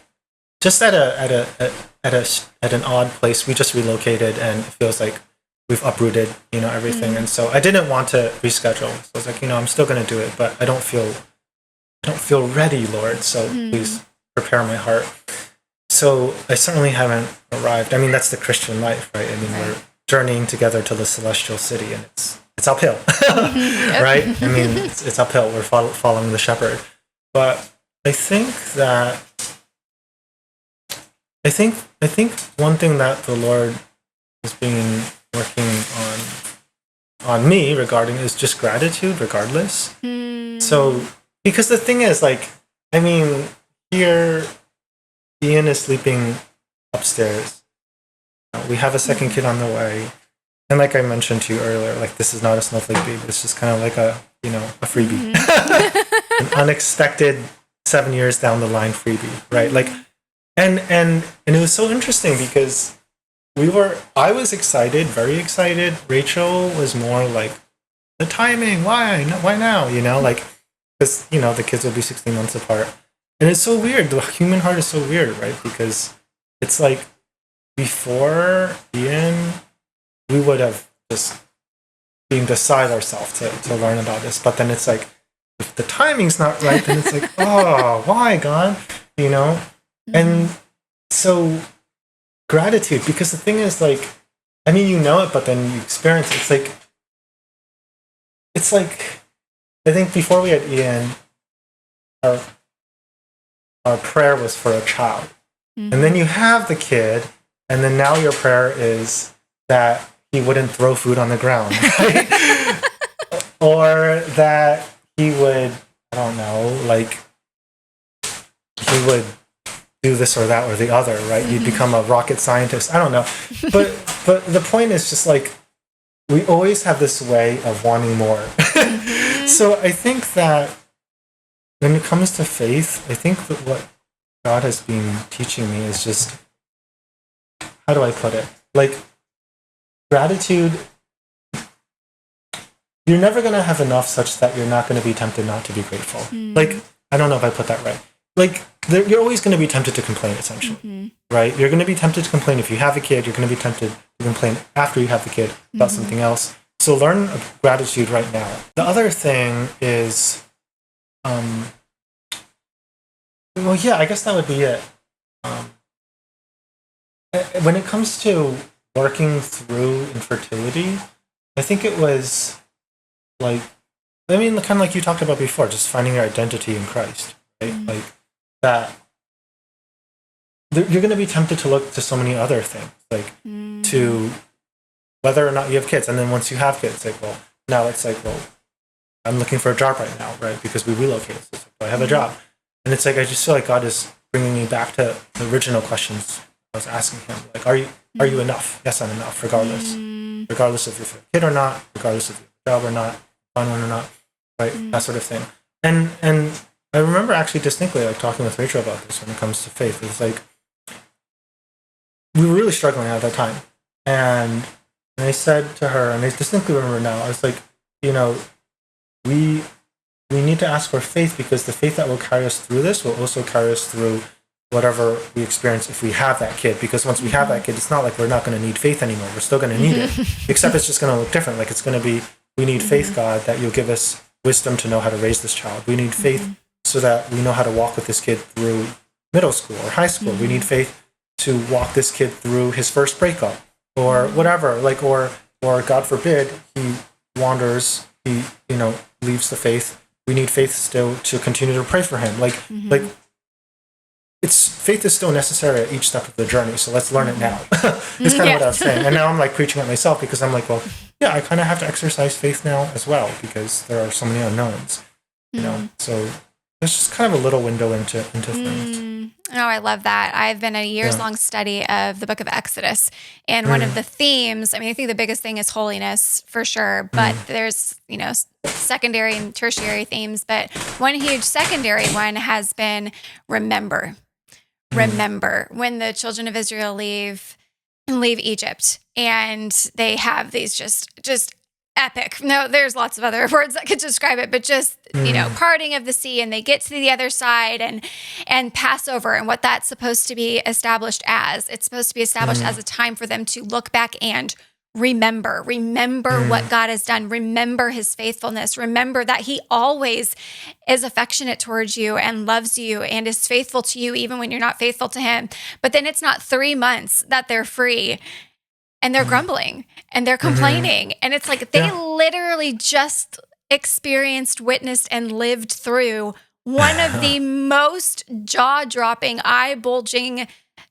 just at an odd place. We just relocated, and it feels like we've uprooted, everything. And so I didn't want to reschedule. So I was like, I'm still going to do it, but I don't feel don't feel ready, Lord. So please prepare my heart. So I certainly haven't arrived. I mean, that's the Christian life, right? I mean, we're journeying together to the celestial city, and it's uphill, right? I mean, it's uphill. We're following the shepherd. But I think one thing that the Lord has been working on me regarding is just gratitude, regardless. So, because the thing is, like, I mean, here Ian is sleeping upstairs. We have a second kid on the way. And like I mentioned to you earlier, like, this is not a snowflake baby. It's just kind of like a freebie. An unexpected 7 years down the line freebie, right? Like, and it was so interesting because I was excited, very excited. Rachel was more like, the timing, why now? Like, because, the kids will be 16 months apart. And it's so weird. The human heart is so weird, right? Because it's like, before Ian, we would have just been beside ourselves to learn about this. But then it's like, if the timing's not right, then it's like, oh, why, God? And so gratitude, because the thing is, like, I mean, it, but then you experience it. It's like, I think before we had Ian, our prayer was for a child. And then you have the kid, and then now your prayer is that he wouldn't throw food on the ground, right? Or that he would, I don't know, like, he would do this or that or the other, right? He'd become a rocket scientist. I don't know. But the point is just like, we always have this way of wanting more. So I think that when it comes to faith, I think that what God has been teaching me is just, how do I put it? Like, gratitude, you're never going to have enough such that you're not going to be tempted not to be grateful. Like, I don't know if I put that right. Like, you're always going to be tempted to complain, essentially, right? You're going to be tempted to complain if you have a kid. You're going to be tempted to complain after you have the kid about something else. So learn gratitude right now. The other thing is, well, yeah, I guess that would be it. When it comes to working through infertility, I think it was like, I mean, kind of like you talked about before, just finding your identity in Christ, right? Like that, you're going to be tempted to look to so many other things, like to whether or not you have kids. And then once you have kids, like, well, now it's like, well, I'm looking for a job right now, right? Because we relocated, so it's like, I have a job. And it's like, I just feel like God is bringing me back to the original questions I was asking him. Like, are you enough? Yes, I'm enough, regardless. Regardless if you're a kid or not, regardless if you're a job or not, find one or not, right? That sort of thing. And I remember actually distinctly, like, talking with Rachel about this when it comes to faith. It's like, we were really struggling at that time. And I said to her, and I distinctly remember now, I was like, we need to ask for faith, because the faith that will carry us through this will also carry us through whatever we experience if we have that kid. Because once we have that kid, it's not like we're not going to need faith anymore. We're still going to need it, except it's just going to look different. Like, it's going to be, we need faith, God, that you'll give us wisdom to know how to raise this child. We need faith so that we know how to walk with this kid through middle school or high school. We need faith to walk this kid through his first breakup or whatever. Like, or God forbid, he wanders, he, leaves the faith. We need faith still to continue to pray for him. Like faith is still necessary at each step of the journey. So let's learn it now. It's kind of what I was saying. And now I'm like preaching at myself, because I'm like, well, yeah, I kind of have to exercise faith now as well, because there are so many unknowns, So there's just kind of a little window into things. Oh, I love that. I've been a years-long study of the book of Exodus. And one of the themes, I mean, I think the biggest thing is holiness for sure, but there's, secondary and tertiary themes. But one huge secondary one has been remember. Remember when the children of Israel leave Egypt, and they have these just epic. No, there's lots of other words that could describe it, but just, parting of the sea, and they get to the other side, and Passover, and what that's supposed to be established as. It's supposed to be established as a time for them to look back and remember what God has done. Remember his faithfulness. Remember that he always is affectionate towards you and loves you and is faithful to you even when you're not faithful to him. But then it's not 3 months that they're free and they're grumbling and they're complaining. And it's like they literally just experienced, witnessed, and lived through one of the most jaw-dropping, eye-bulging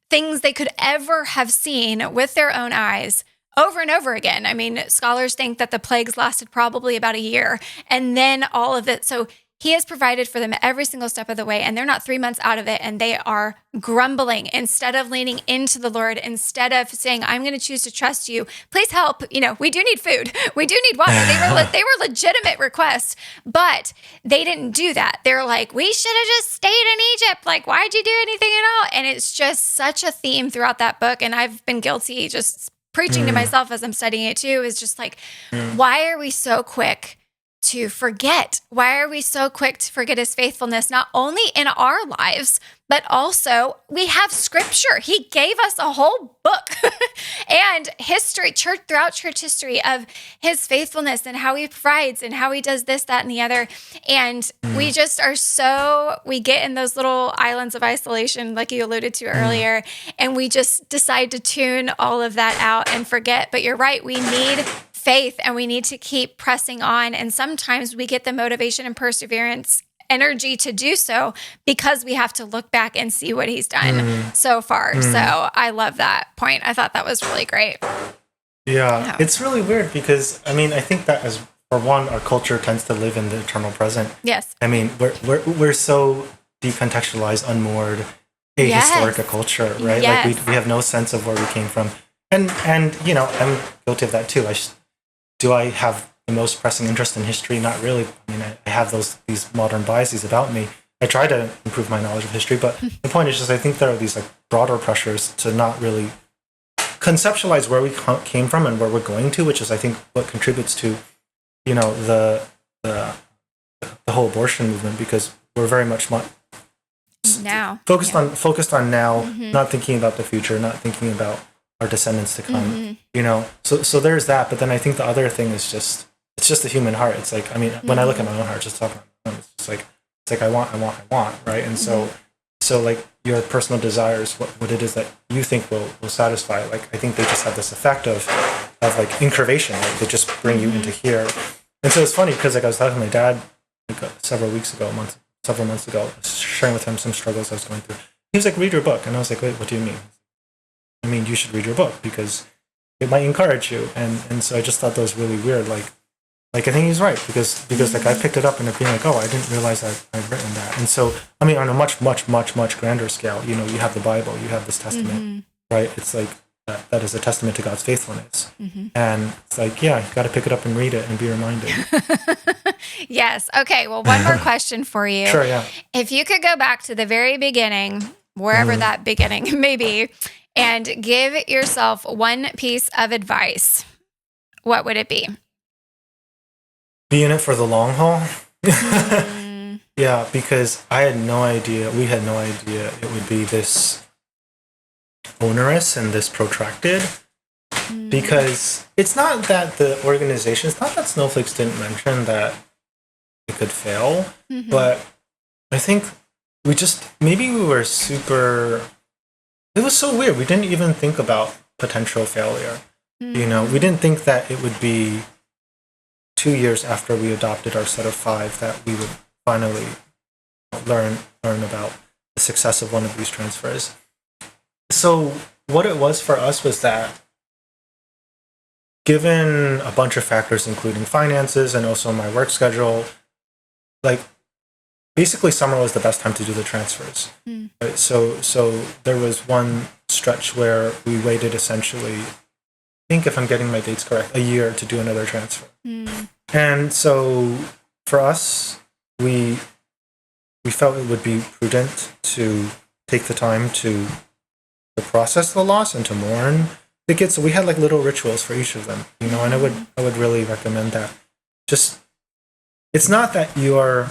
things they could ever have seen with their own eyes over and over again. I mean, scholars think that the plagues lasted probably about a year, and then all of it. So he has provided for them every single step of the way, and they're not 3 months out of it, and they are grumbling instead of leaning into the Lord, instead of saying, I'm going to choose to trust you. Please help. We do need food. We do need water. They were legitimate requests, but they didn't do that. They're like, we should have just stayed in Egypt. Like, why'd you do anything at all? And it's just such a theme throughout that book, and I've been guilty just preaching to myself as I'm studying it too, is just like, why are we so quick to forget? Why are we so quick to forget his faithfulness, not only in our lives, but also we have scripture. He gave us a whole book and history, throughout church history of his faithfulness and how he provides and how he does this, that, and the other. And we just we get in those little islands of isolation, like you alluded to earlier, and we just decide to tune all of that out and forget. But you're right, we need faith and we need to keep pressing on. And sometimes we get the motivation and perseverance energy to do so because we have to look back and see what he's done so far. So I love that point. I thought that was really great. Yeah, it's really weird because, I mean, I think that as for one, our culture tends to live in the eternal present. Yes. I mean, we're so decontextualized, unmoored, ahistoric a culture, right? Yes. Like we have no sense of where we came from. And I'm guilty of that too. Do I have the most pressing interest in history? Not really. I mean, I have these modern biases about me. I try to improve my knowledge of history, but the point is just I think there are these broader pressures to not really conceptualize where we came from and where we're going to, which is I think what contributes to the whole abortion movement, because we're very much now focused on now, not thinking about the future, not thinking about our descendants to come. So there's that. But then I think the other thing is it's just the human heart. It's like, I mean, when I look at my own heart, just talking about my own, it's just like, I want, right? And so like your personal desires, what it is that you think will satisfy, like, I think they just have this effect of like incurvation, like they just bring you into here. And so it's funny because I was talking to my dad several months ago, sharing with him some struggles I was going through. He was like, read your book. And I was like, wait, what do you mean? I mean, you should read your book because it might encourage you. And so I just thought that was really weird. Like I think he's right because like I picked it up and it being like, oh, I didn't realize I'd written that. And so, I mean, on a much, much, much, much grander scale, you have the Bible, you have this testament, right? It's like that is a testament to God's faithfulness. And it's like, yeah, you got to pick it up and read it and be reminded. Yes. Okay. Well, one more question for you. Sure, yeah. If you could go back to the very beginning, wherever that beginning may be, and give yourself one piece of advice, what would it be? Be in it for the long haul. Yeah, because we had no idea it would be this onerous and this protracted. Because it's not that the organization, it's not that Snowflakes didn't mention that it could fail, but I think maybe we were it was so weird. We didn't even think about potential failure. We didn't think that it would be 2 years after we adopted our set of 5 that we would finally learn about the success of one of these transfers. So what it was for us was that, given a bunch of factors, including finances and also my work schedule, like basically summer was the best time to do the transfers. Right? So there was one stretch where we waited essentially, I think if I'm getting my dates correct, a year to do another transfer. And so for us, we felt it would be prudent to take the time to process the loss and to mourn the kids. So we had like little rituals for each of them, and I would really recommend that. Just, it's not that you're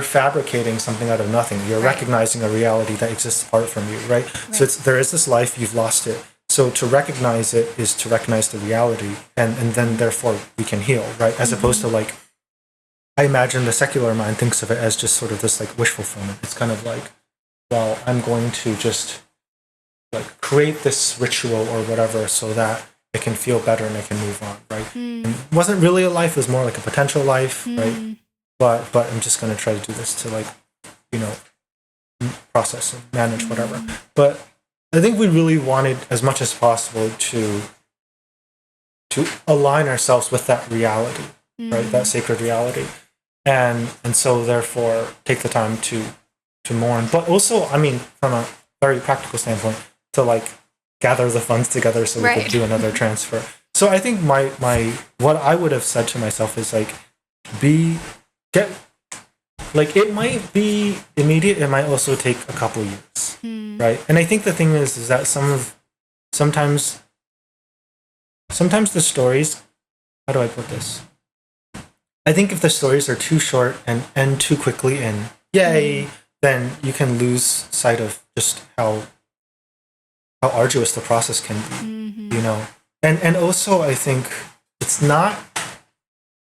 fabricating something out of nothing. You're recognizing a reality that exists apart from you, right? So there is this life, you've lost it. So to recognize it is to recognize the reality, and then therefore we can heal, right? As opposed to like, I imagine the secular mind thinks of it as just sort of this like wish fulfillment. It's kind of like, well, I'm going to just like create this ritual or whatever so that it can feel better and I can move on, right? And it wasn't really a life, it was more like a potential life, right? But I'm just going to try to do this to like, you know, process and manage whatever. But I think we really wanted as much as possible to align ourselves with that reality, right? That sacred reality. And so therefore take the time to mourn. But also, I mean, from a very practical standpoint, to like gather the funds together so we could do another transfer. So I think my what I would have said to myself is like, it might be immediate, it might also take a couple years, right? And I think the thing is that sometimes the stories, how do I put this? I think if the stories are too short and end too quickly and yay, then you can lose sight of just how arduous the process can be, you know? And also I think it's not,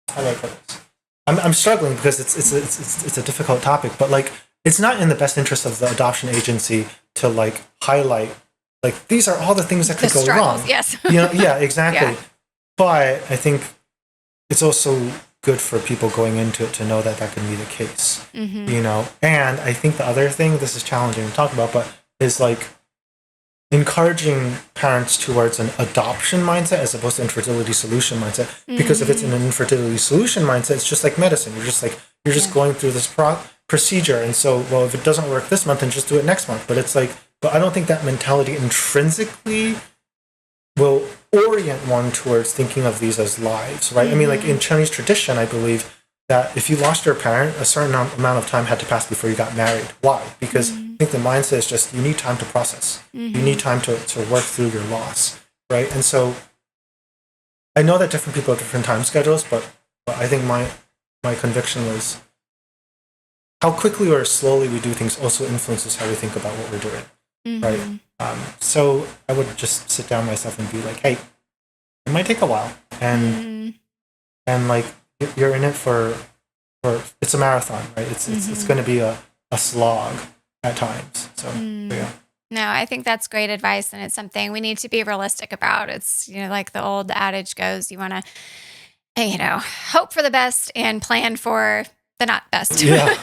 how do I put this? I'm struggling because it's a difficult topic, but like it's not in the best interest of the adoption agency to like highlight like these are all the things that could go wrong. Yes. You know, yeah, exactly. Yeah. But I think it's also good for people going into it to know that can be the case. You know, and I think the other thing, this is challenging to talk about, but is like encouraging parents towards an adoption mindset as opposed to infertility solution mindset. Because if it's in an infertility solution mindset, it's just like medicine. You're just going through this procedure. And so, well, if it doesn't work this month, then just do it next month. But it's like, but I don't think that mentality intrinsically will orient one towards thinking of these as lives, right? I mean, like in Chinese tradition, I believe that if you lost your parent, a certain amount of time had to pass before you got married. Why? Because I think the mindset is just you need time to process. You need time to work through your loss, right? And so I know that different people have different time schedules, but I think my conviction was how quickly or slowly we do things also influences how we think about what we're doing, right? So I would just sit down myself and be like, hey, it might take a while, and like you're in it for it's a marathon, right? It's going to be a slog at times. So yeah. No, I think that's great advice, and it's something we need to be realistic about. It's, you know, like the old adage goes, you want to, you know, hope for the best and plan for the not best. Yeah.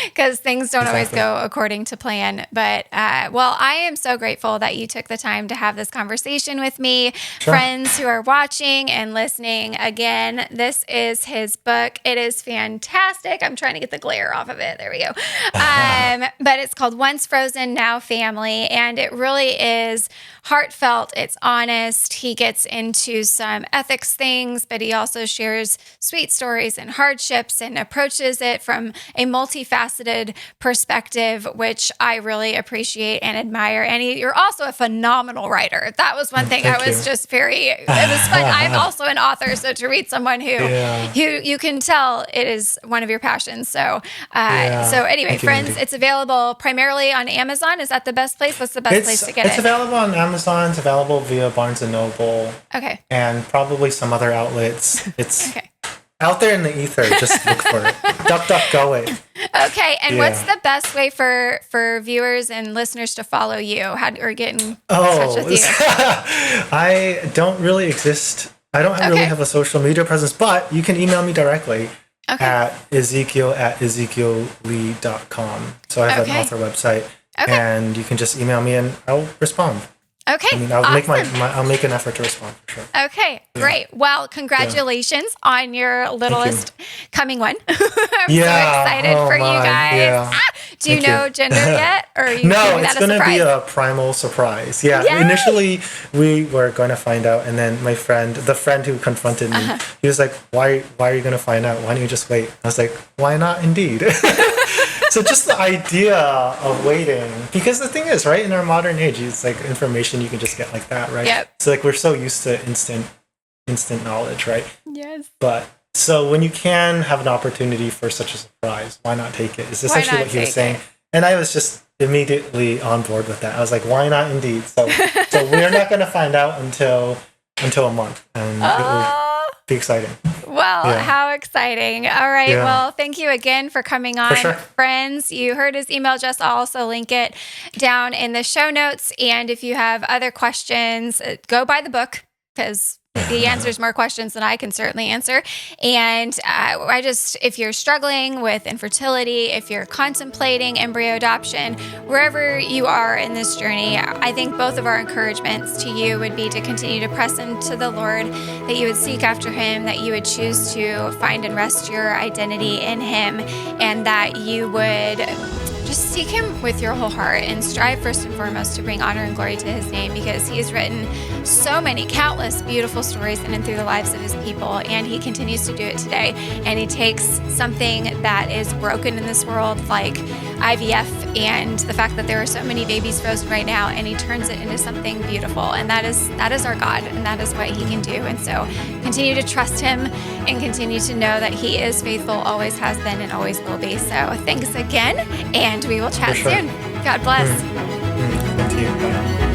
Because things don't always go according to plan. But, well, I am so grateful that you took the time to have this conversation with me. Sure. Friends who are watching and listening, again, this is his book. It is fantastic. I'm trying to get the glare off of it. There we go. But it's called Once Frozen, Now Family. And it really is heartfelt. It's honest. He gets into some ethics things, but he also shares sweet stories and hardships and approaches it from a multifaceted perspective, which I really appreciate and admire. And you're also a phenomenal writer. That was one thing I was just it was fun. I'm also an author, so to read someone who you can tell it is one of your passions. So, so anyway, friends, it's available primarily on Amazon. Is that the best place? What's the best place to get it? It's available on Amazon. It's available via Barnes & Noble. Okay. And probably some other outlets. It's out there in the ether. Just look for it. Go it. Okay. And what's the best way for viewers and listeners to follow you or get in touch with you? I don't really exist. I don't really have a social media presence, but you can email me directly at ezekiel@ezekiellee.com. So I have an author website, and you can just email me and I'll respond. Okay. I mean, I'll make an effort to respond for sure. Okay, great. Well, congratulations on your littlest coming one. I'm so excited for you guys. Yeah. Do you know gender yet? Or are you no, it's going to be a primal surprise. Yeah. Yay! Initially, we were going to find out, and then the friend who confronted me, he was like, "Why are you going to find out? Why don't you just wait?" I was like, "Why not? Indeed." So just the idea of waiting, because the thing is, right, in our modern age, it's like information you can just get like that, right? Yep. So like we're so used to instant knowledge, right? Yes. But so when you can have an opportunity for such a surprise, why not take it? Is essentially what he was saying. And I was just immediately on board with that. I was like, why not indeed? So So we're not going to find out until a month, and it will be exciting. Well, how exciting. All right. Yeah. Well, thank you again for coming on, friends. You heard his email address. I'll also link it down in the show notes. And if you have other questions, go buy the book, because he answers more questions than I can certainly answer. And if you're struggling with infertility, if you're contemplating embryo adoption, wherever you are in this journey, I think both of our encouragements to you would be to continue to press into the Lord, that you would seek after him, that you would choose to find and rest your identity in him, and that you would just seek him with your whole heart and strive first and foremost to bring honor and glory to his name, because he has written so many countless beautiful stories in and through the lives of his people, and he continues to do it today. And he takes something that is broken in this world, like IVF and the fact that there are so many babies frozen right now, and he turns it into something beautiful. And that is our God, and that is what he can do. And so continue to trust him and continue to know that he is faithful, always has been, and always will be. So thanks again, and we will chat soon. God bless. Thank you.